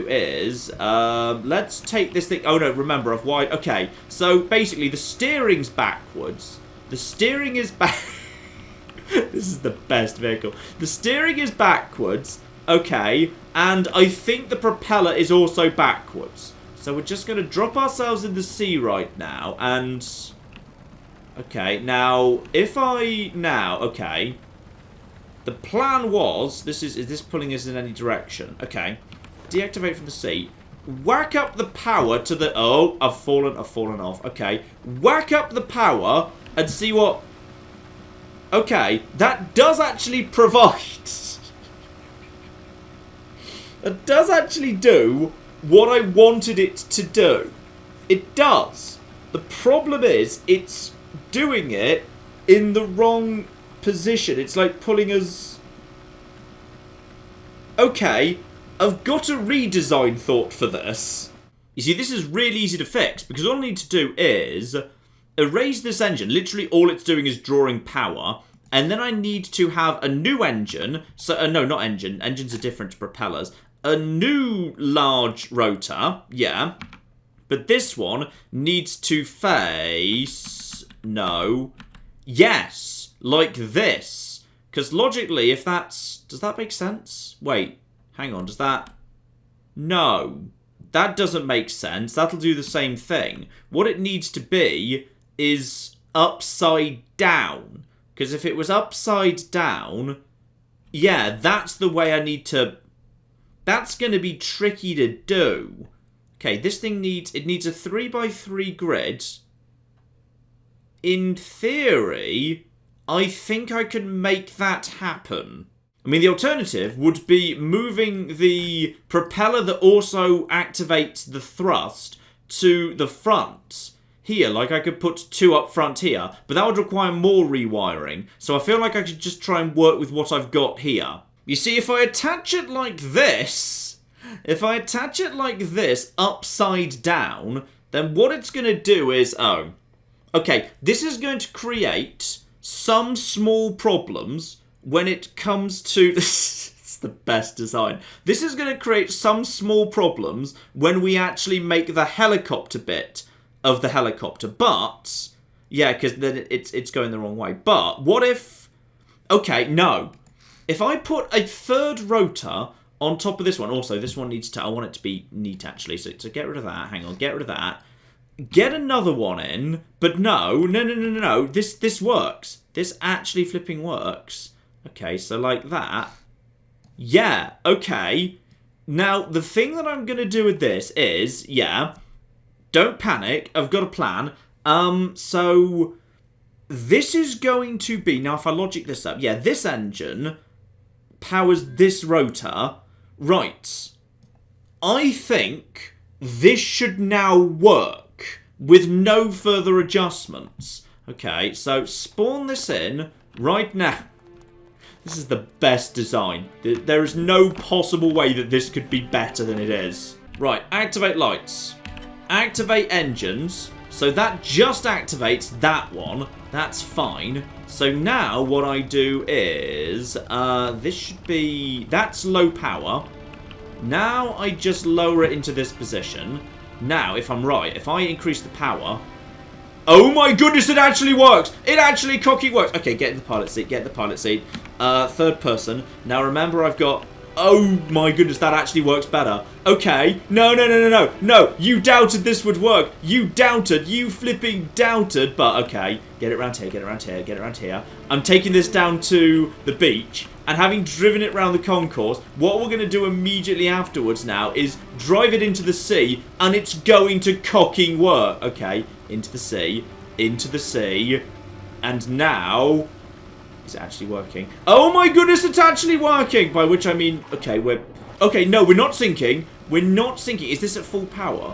is, let's take this thing... Oh, no, remember, I've wired... Okay, so, basically, the steering's backwards. The steering is back... This is the best vehicle. The steering is backwards, okay, and I think the propeller is also backwards. So we're just going to drop ourselves in the sea right now, and... Okay, now, if I... Now, okay... The plan was... Is this pulling us in any direction? Okay. Deactivate from the sea. Whack up the power to the... Oh, I've fallen off. Okay. Whack up the power and see what... Okay, that does actually provide... It does actually do what I wanted it to do. It does. The problem is, it's doing it in the wrong position. It's like pulling us... Okay, I've got a redesign thought for this. You see, this is really easy to fix, because all I need to do is erase this engine. Literally, all it's doing is drawing power. And then I need to have a new engine. So, no, not engine. Engines are different to propellers. A new large rotor. Yeah. But this one needs to face... No. Yes. Like this. Because logically, if that's... Does that make sense? Wait. Hang on. Does that... No. That doesn't make sense. That'll do the same thing. What it needs to be is upside down. Because if it was upside down... Yeah, that's the way I need to... That's going to be tricky to do. Okay, this thing needs... It needs a 3x3 grid. In theory, I think I can make that happen. I mean, the alternative would be moving the propeller that also activates the thrust to the front. Here, like I could put 2 up front here, but that would require more rewiring. So I feel like I should just try and work with what I've got here. You see, if I attach it like this, upside down, then what it's going to do is, oh, okay, this is going to create some small problems when it comes to... It's the best design. This is going to create some small problems when we actually make the helicopter bit of the helicopter. But, yeah, because then it's going the wrong way. But, what if... Okay, no. If I put a third rotor on top of this one... Also, this one needs to... I want it to be neat, actually. So get rid of that. Hang on, get rid of that. Get another one in. But no. This works. This actually flipping works. Okay, so like that. Yeah, okay. Now, the thing that I'm going to do with this is, yeah, don't panic. I've got a plan. So this is going to be, now if I logic this up, yeah, this engine powers this rotor. Right. I think this should now work with no further adjustments. Okay, so spawn this in right now. This is the best design. There is no possible way that this could be better than it is. Right, activate lights. Activate engines. So that just activates that one. That's fine. So now what I do is... this should be... That's low power. Now I just lower it into this position. Now, if I'm right, if I increase the power... Oh my goodness, it actually works! It actually cocky works! Okay, get in the pilot seat, get in the pilot seat. Third person. Now remember I've got... Oh my goodness, that actually works better. Okay. No, you doubted this would work. You doubted. You flipping doubted. But okay, get it around here, get it around here, get it around here. I'm taking this down to the beach. And having driven it around the concourse, what we're going to do immediately afterwards now is drive it into the sea. And it's going to cocking work. Okay, into the sea. Into the sea. And now... Is it actually working? Oh my goodness, it's actually working! By which I mean, okay, okay, no, we're not sinking. We're not sinking. Is this at full power?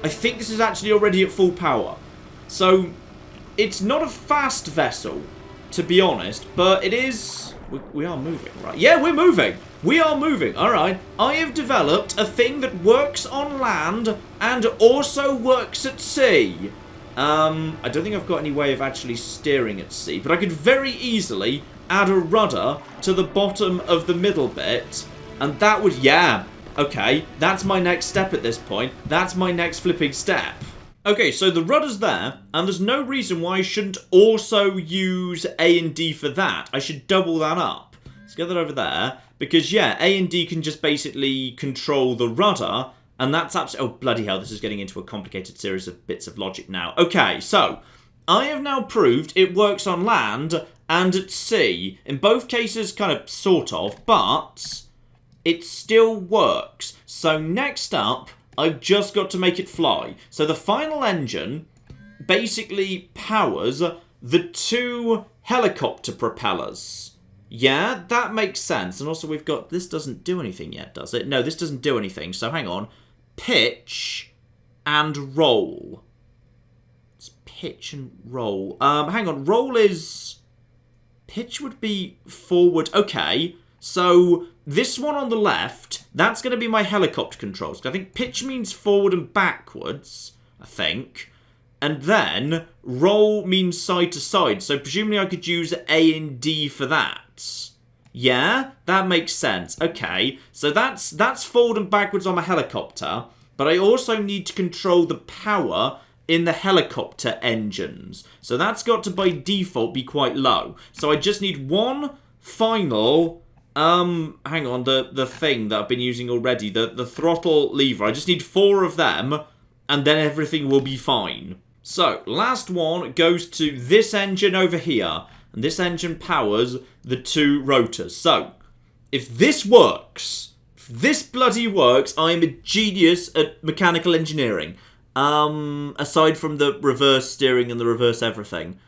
I think this is actually already at full power. So, it's not a fast vessel, to be honest, but it is... We are moving, right? Yeah, we're moving! We are moving, alright. I have developed a thing that works on land and also works at sea. I don't think I've got any way of actually steering at sea, but I could very easily add a rudder to the bottom of the middle bit, and that would, yeah, okay, that's my next step at this point. That's my next flipping step. Okay, so the rudder's there, and there's no reason why I shouldn't also use A and D for that. I should double that up. Let's get that over there, because, yeah, A and D can just basically control the rudder. And that's absolutely... Oh, bloody hell, this is getting into a complicated series of bits of logic now. Okay, so, I have now proved it works on land and at sea. In both cases, kind of, sort of, but it still works. So, next up, I've just got to make it fly. So, the final engine basically powers the 2 helicopter propellers. Yeah, that makes sense. And also, we've got... This doesn't do anything yet, does it? No, this doesn't do anything, so hang on. Pitch and roll. It's pitch and roll. Hang on. Roll is... Pitch would be forward. Okay. So this one on the left, that's going to be my helicopter controls. I think pitch means forward and backwards, I think. And then roll means side to side. So presumably I could use A and D for that. Yeah, that makes sense. Okay, so that's forward and backwards on my helicopter. But I also need to control the power in the helicopter engines. So that's got to, by default, be quite low. So I just need one final... hang on, the thing that I've been using already. The throttle lever. I just need 4 of them. And then everything will be fine. So, last one goes to this engine over here. And this engine powers the 2 rotors. So, if this works, if this bloody works, I am a genius at mechanical engineering. Aside from the reverse steering and the reverse everything.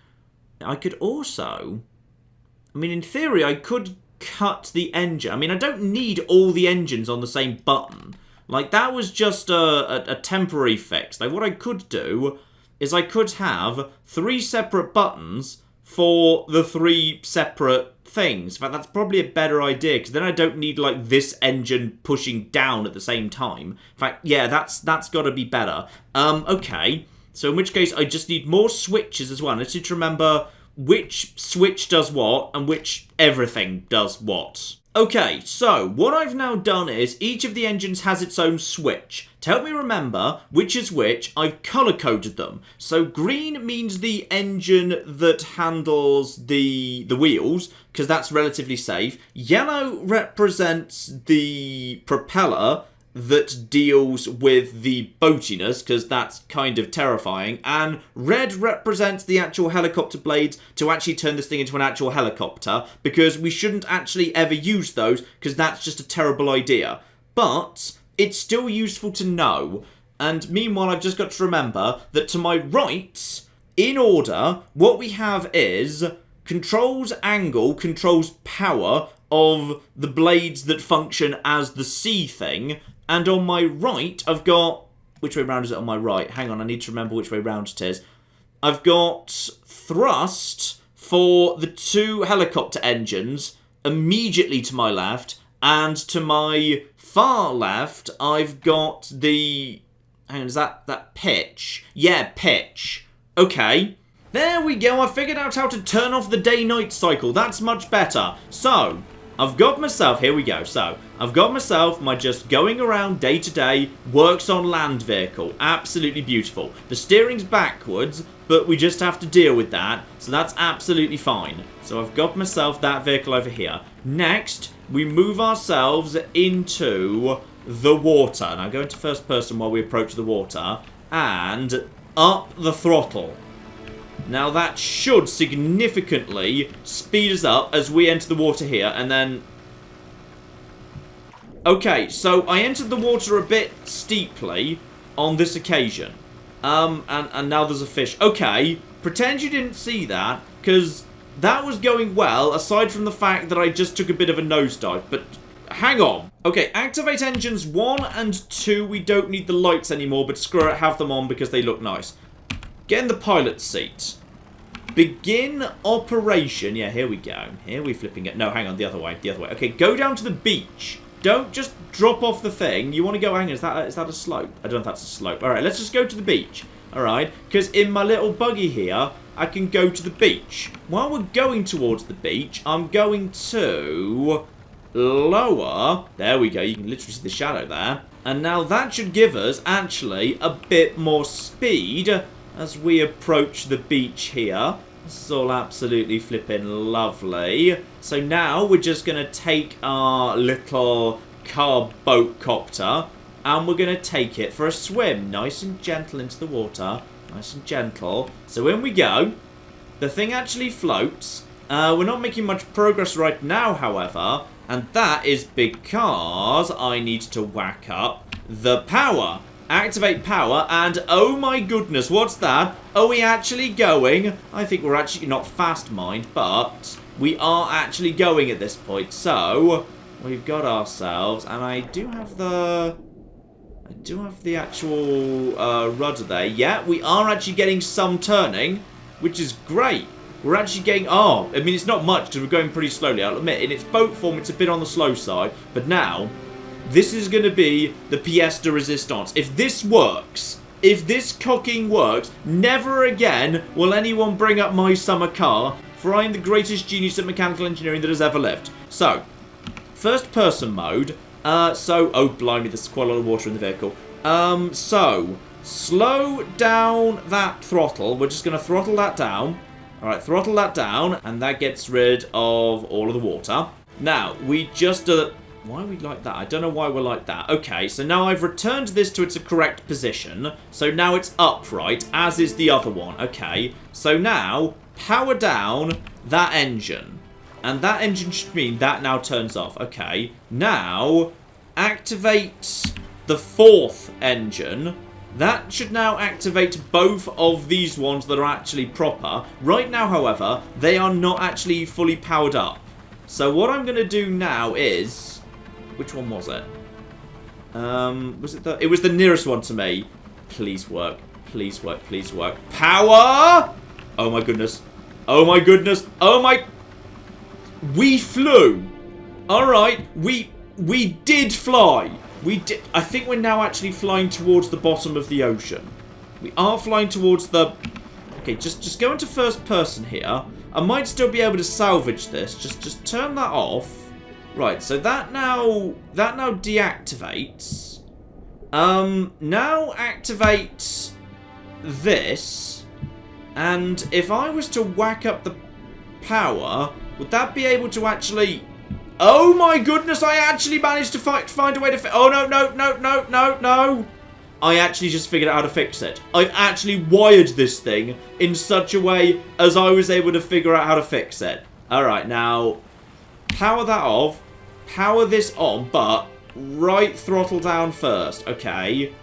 I could also... I mean, in theory, I could cut the engine. I mean, I don't need all the engines on the same button. Like, that was just a temporary fix. Like, what I could do... is I could have 3 separate buttons for the 3 separate things. In fact, that's probably a better idea, because then I don't need, like, this engine pushing down at the same time. In fact, yeah, that's got to be better. Okay, so in which case I just need more switches as well. I just need to remember which switch does what and which everything does what. Okay, so what I've now done is each of the engines has its own switch. To help me remember which is which, I've colour-coded them. So green means the engine that handles the wheels, because that's relatively safe. Yellow represents the propeller that deals with the boatiness, because that's kind of terrifying. And red represents the actual helicopter blades to actually turn this thing into an actual helicopter, because we shouldn't actually ever use those, because that's just a terrible idea. But it's still useful to know. And meanwhile, I've just got to remember that to my right, in order, what we have is controls angle, controls power of the blades that function as the C thing. And on my right, I've got... which way round is it on my right? Hang on, I need to remember which way round it is. I've got thrust for the 2 helicopter engines immediately to my left. And to my far left, I've got the... hang on, is that pitch? Yeah, pitch. Okay. There we go, I figured out how to turn off the day-night cycle. That's much better. So... I've got myself, here we go, so, I've got myself my just going around day to day, works on land vehicle. Absolutely beautiful. The steering's backwards, but we just have to deal with that, so that's absolutely fine. So I've got myself that vehicle over here. Next, we move ourselves into the water. Now go into first person while we approach the water, and up the throttle. Now that should significantly speed us up as we enter the water here, and then... okay, so I entered the water a bit steeply on this occasion. And now there's a fish. Okay, pretend you didn't see that, because that was going well, aside from the fact that I just took a bit of a nosedive, but... hang on. Okay, activate engines 1 and 2. We don't need the lights anymore, but screw it, have them on because they look nice. Get in the pilot's seat. Begin operation. Yeah, here we go. Here we flipping it. No, hang on, the other way. The other way. Okay, go down to the beach. Don't just drop off the thing. You want to go, hang on, is that a slope? I don't know if that's a slope. Alright, let's just go to the beach. Alright, because in my little buggy here, I can go to the beach. While we're going towards the beach, I'm going to lower. There we go. You can literally see the shadow there. And now that should give us, actually, a bit more speed as we approach the beach here. This is all absolutely flipping lovely. So now we're just going to take our little car boat copter and we're going to take it for a swim. Nice and gentle into the water. Nice and gentle. So in we go. The thing actually floats. We're not making much progress right now, however. And that is because I need to whack up the power. Activate power, and oh my goodness, what's that? Are we actually going? I think we're actually not fast, mind, but we are actually going at this point. So, we've got ourselves, and I do have the actual rudder there. Yeah, we are actually getting some turning, which is great. we're actually getting... Oh, I mean, it's not much because we're going pretty slowly. I'll admit, in its boat form, it's a bit on the slow side. But now, this is going to be the pièce de résistance. If this works, if this cooking works, never again will anyone bring up my summer car, for I am the greatest genius at mechanical engineering that has ever lived. So, first person mode. Oh, blimey, there's quite a lot of water in the vehicle. So, slow down that throttle. We're just going to throttle that down. Alright, throttle that down, and that gets rid of all of the water. Now, we just... why are we like that? I don't know why we're like that. Okay, so now I've returned this to its correct position. So now it's upright, as is the other one. Okay, so now, power down that engine. And that engine should mean that now turns off. Okay, now, activate the fourth engine. That should now activate both of these ones that are actually proper. Right now, however, they are not actually fully powered up. So what I'm going to do now is... Which one was it? Was it the... It was the nearest one to me. Please work. Please work. Please work. Power! Oh my goodness. Oh my goodness. Oh my... We flew. Alright. We did fly. We did. I think we're now actually flying towards the bottom of the ocean. We are flying towards the... Okay, just go into first person here. I might still be able to salvage this. Just turn that off. Right, so that now deactivates. Now activate this. And if I was to whack up the power, would that be able to actually... Oh my goodness, I actually managed to find a way to oh, no. I actually just figured out how to fix it. I've actually wired this thing in such a way as I was able to figure out how to fix it. Alright, now, power that off. Power this on, but right throttle down first. Okay.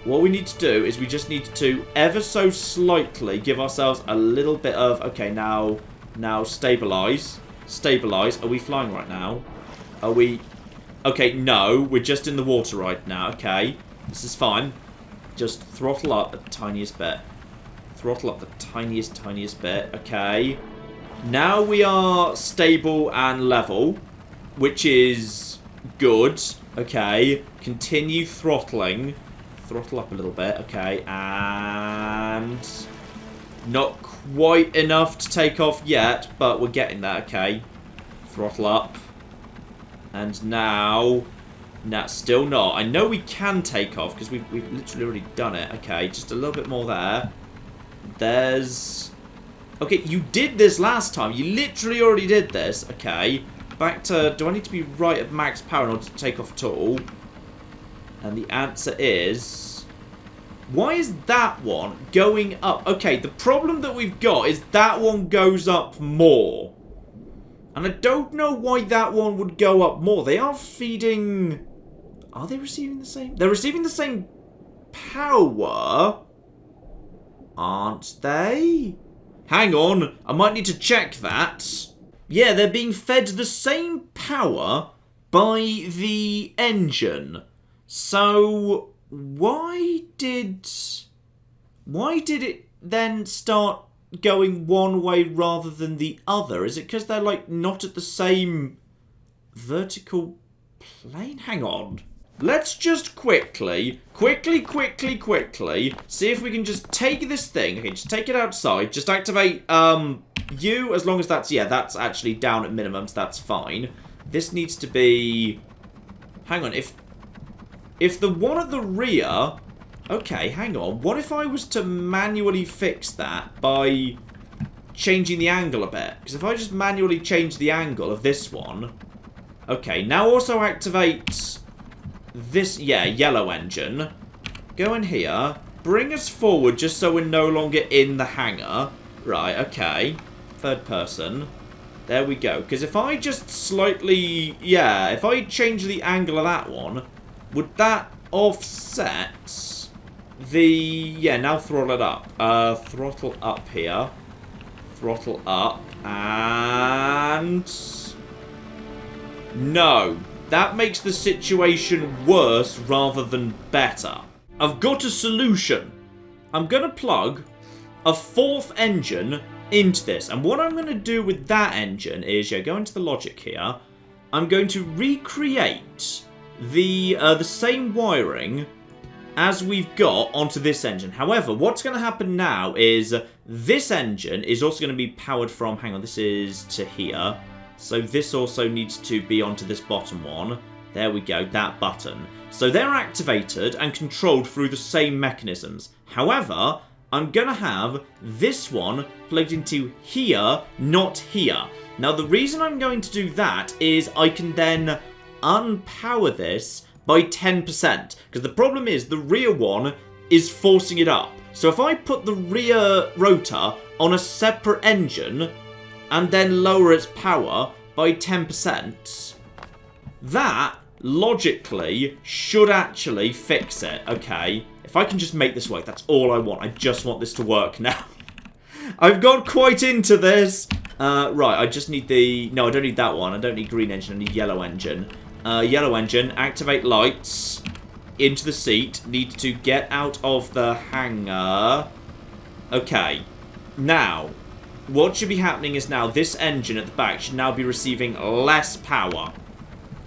What we need to do is we just need to ever so slightly give ourselves a little bit of... Okay, now stabilize. Stabilize. Are we flying right now? Are we... Okay, no. We're just in the water right now. Okay. This is fine. Just throttle up the tiniest bit. Throttle up the tiniest bit. Okay. Now we are stable and level, which is good. Okay. Continue throttling. Throttle up a little bit. Okay. And... Not quite enough to take off yet, but we're getting there. Okay. Throttle up. And now... Nah, still not. I know we can take off, because we've literally already done it. Okay, just a little bit more there. There's... Okay, you did this last time. You literally already did this. Okay. Back to... Do I need to be right at max power in order to take off at all? And the answer is... Why is that one going up? Okay, the problem that we've got is that one goes up more. And I don't know why that one would go up more. They are feeding... Are they receiving the same? They're receiving the same power. Aren't they? Hang on. I might need to check that. Yeah, they're being fed the same power by the engine. So... Why did it then start going one way rather than the other? Is it because they're, like, not at the same vertical plane? Hang on. Let's just quickly, see if we can just take this thing. Okay, just take it outside. Just activate, you, as long as that's, yeah, that's actually down at minimum, so that's fine. This needs to be... Hang on, if the one at the rear... Okay, hang on. What if I was to manually fix that by changing the angle a bit? Because if I just manually change the angle of this one... Okay, now also activate this, yeah, yellow engine. Go in here. Bring us forward just so we're no longer in the hangar. Right, okay. Third person. There we go. Because if I just slightly... Yeah, if I change the angle of that one... Would that offset the... Yeah, now throttle it up. Throttle up here. Throttle up. And... No. That makes the situation worse rather than better. I've got a solution. I'm going to plug a fourth engine into this. And what I'm going to do with that engine is, go into the logic here. I'm going to recreate the same wiring as we've got onto this engine. However, what's going to happen now is this engine is also going to be powered from, hang on, this is to here. So this also needs to be onto this bottom one. There we go, that button. So they're activated and controlled through the same mechanisms. However, I'm going to have this one plugged into here, not here. Now, the reason I'm going to do that is I can then unpower this by 10%. Because the problem is the rear one is forcing it up. So if I put the rear rotor on a separate engine and then lower its power by 10%, that logically should actually fix it. Okay, if I can just make this work, that's all I want. I just want this to work now. I've got quite into this. Right, I just need the... No, I don't need that one. I don't need green engine. I need yellow engine. Yellow engine, activate lights. Into the seat. Need to get out of the hangar. Okay. Now, what should be happening is now this engine at the back should now be receiving less power.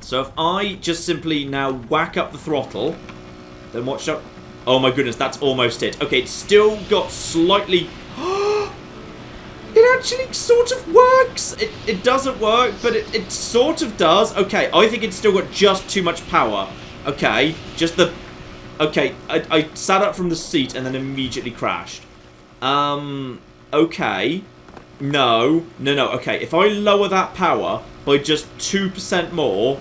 So if I just simply now whack up the throttle, then watch out. Oh my goodness, that's almost it. Okay, it's still got slightly... It actually sort of works. It doesn't work, but it sort of does. Okay, I think it's still got just too much power. Okay, just the... Okay, I sat up from the seat and then immediately crashed. Okay. No. Okay, if I lower that power by just 2% more,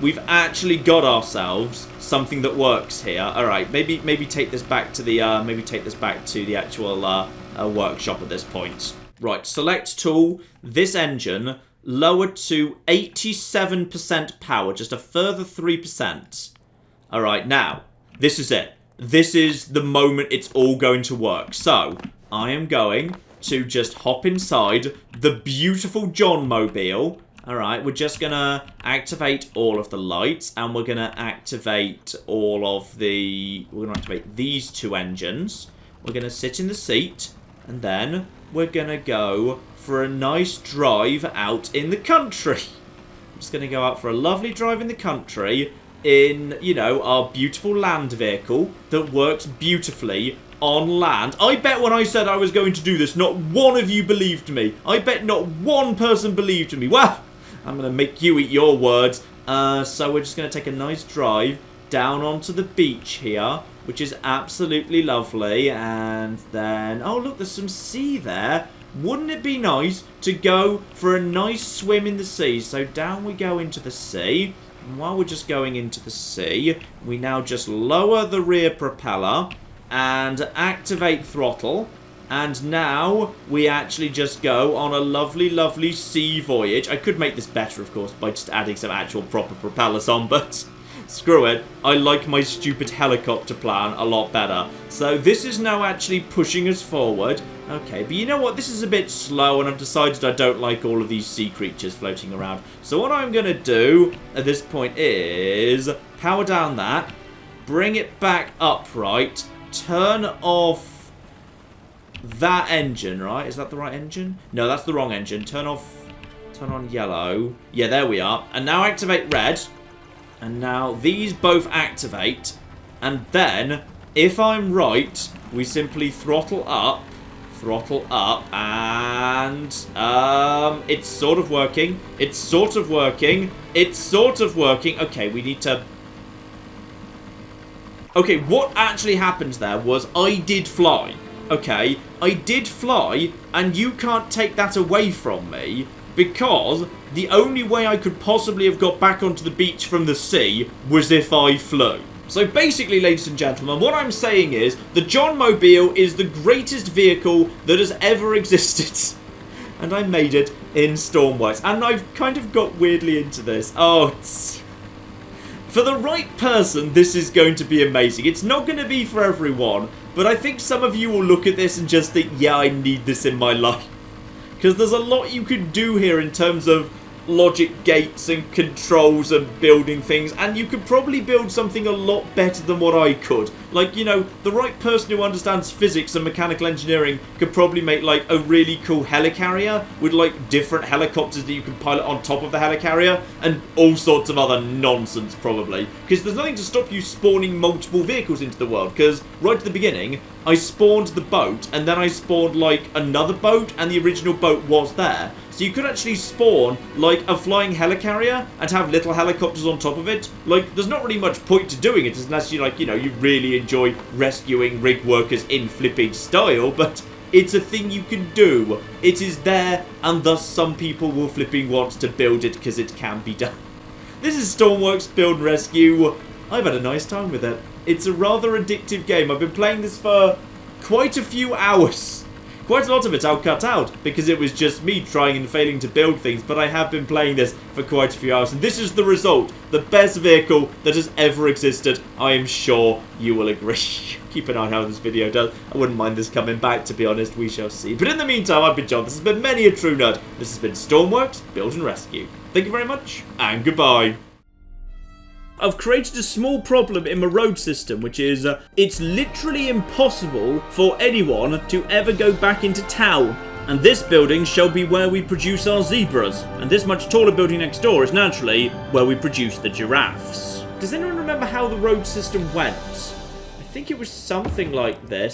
we've actually got ourselves something that works here. All right, maybe take this back to the actual workshop at this point. Right, select tool. This engine lowered to 87% power, just a further 3%. All right, now this is it. This is the moment it's all going to work. So I am going to just hop inside the beautiful John Mobile. Alright, we're just going to activate all of the lights, and we're going to activate all of the... We're going to activate these two engines. We're going to sit in the seat, and then we're going to go for a nice drive out in the country. I'm just going to go out for a lovely drive in the country in, you know, our beautiful land vehicle that works beautifully on land. I bet when I said I was going to do this, not one of you believed me. I bet not one person believed me. Well, I'm going to make you eat your words. So we're just going to take a nice drive down onto the beach here, which is absolutely lovely. And then, oh look, there's some sea there. Wouldn't it be nice to go for a nice swim in the sea? So down we go into the sea. And while we're just going into the sea, we now just lower the rear propeller and activate throttle. And now we actually just go on a lovely, lovely sea voyage. I could make this better, of course, by just adding some actual proper propellers on, but screw it. I like my stupid helicopter plan a lot better. So this is now actually pushing us forward. Okay, but you know what? This is a bit slow, and I've decided I don't like all of these sea creatures floating around. So what I'm going to do at this point is power down that, bring it back upright, turn off that engine, right? Is that the right engine? No, that's the wrong engine. Turn on yellow. Yeah, there we are. And now activate red. And now these both activate. And then, if I'm right, we simply throttle up, and it's sort of working. It's sort of working. It's sort of working. Okay, we need to... Okay, what actually happened there was I did fly. Okay, I did fly, and you can't take that away from me, because the only way I could possibly have got back onto the beach from the sea was if I flew. So basically, ladies and gentlemen, what I'm saying is the John Mobile is the greatest vehicle that has ever existed. And I made it in Stormworks, and I've kind of got weirdly into this. Oh, it's... For the right person, this is going to be amazing. It's not going to be for everyone, but I think some of you will look at this and just think, yeah, I need this in my life. Because there's a lot you can do here in terms of logic gates and controls and building things, and you could probably build something a lot better than what I could. Like, you know, the right person who understands physics and mechanical engineering could probably make, like, a really cool helicarrier with, like, different helicopters that you can pilot on top of the helicarrier, and all sorts of other nonsense, probably. Because there's nothing to stop you spawning multiple vehicles into the world, because right at the beginning, I spawned the boat, and then I spawned, like, another boat, and the original boat was there. So you could actually spawn, like, a flying helicarrier and have little helicopters on top of it. Like, there's not really much point to doing it unless you, like, you know, you really enjoy rescuing rig workers in flippage style, but it's a thing you can do. It is there, and thus some people will flipping want to build it because it can be done. This is Stormworks Build and Rescue. I've had a nice time with it. It's a rather addictive game. I've been playing this for quite a few hours. Quite a lot of it I'll cut out, because it was just me trying and failing to build things, but I have been playing this for quite a few hours, and this is the result. The best vehicle that has ever existed. I am sure you will agree. Keep an eye on how this video does. I wouldn't mind this coming back, to be honest. We shall see. But in the meantime, I've been John. This has been Many a True Nerd. This has been Stormworks Build and Rescue. Thank you very much, and goodbye. I've created a small problem in my road system, which is, it's literally impossible for anyone to ever go back into town. And this building shall be where we produce our zebras. And this much taller building next door is naturally where we produce the giraffes. Does anyone remember how the road system went? I think it was something like this.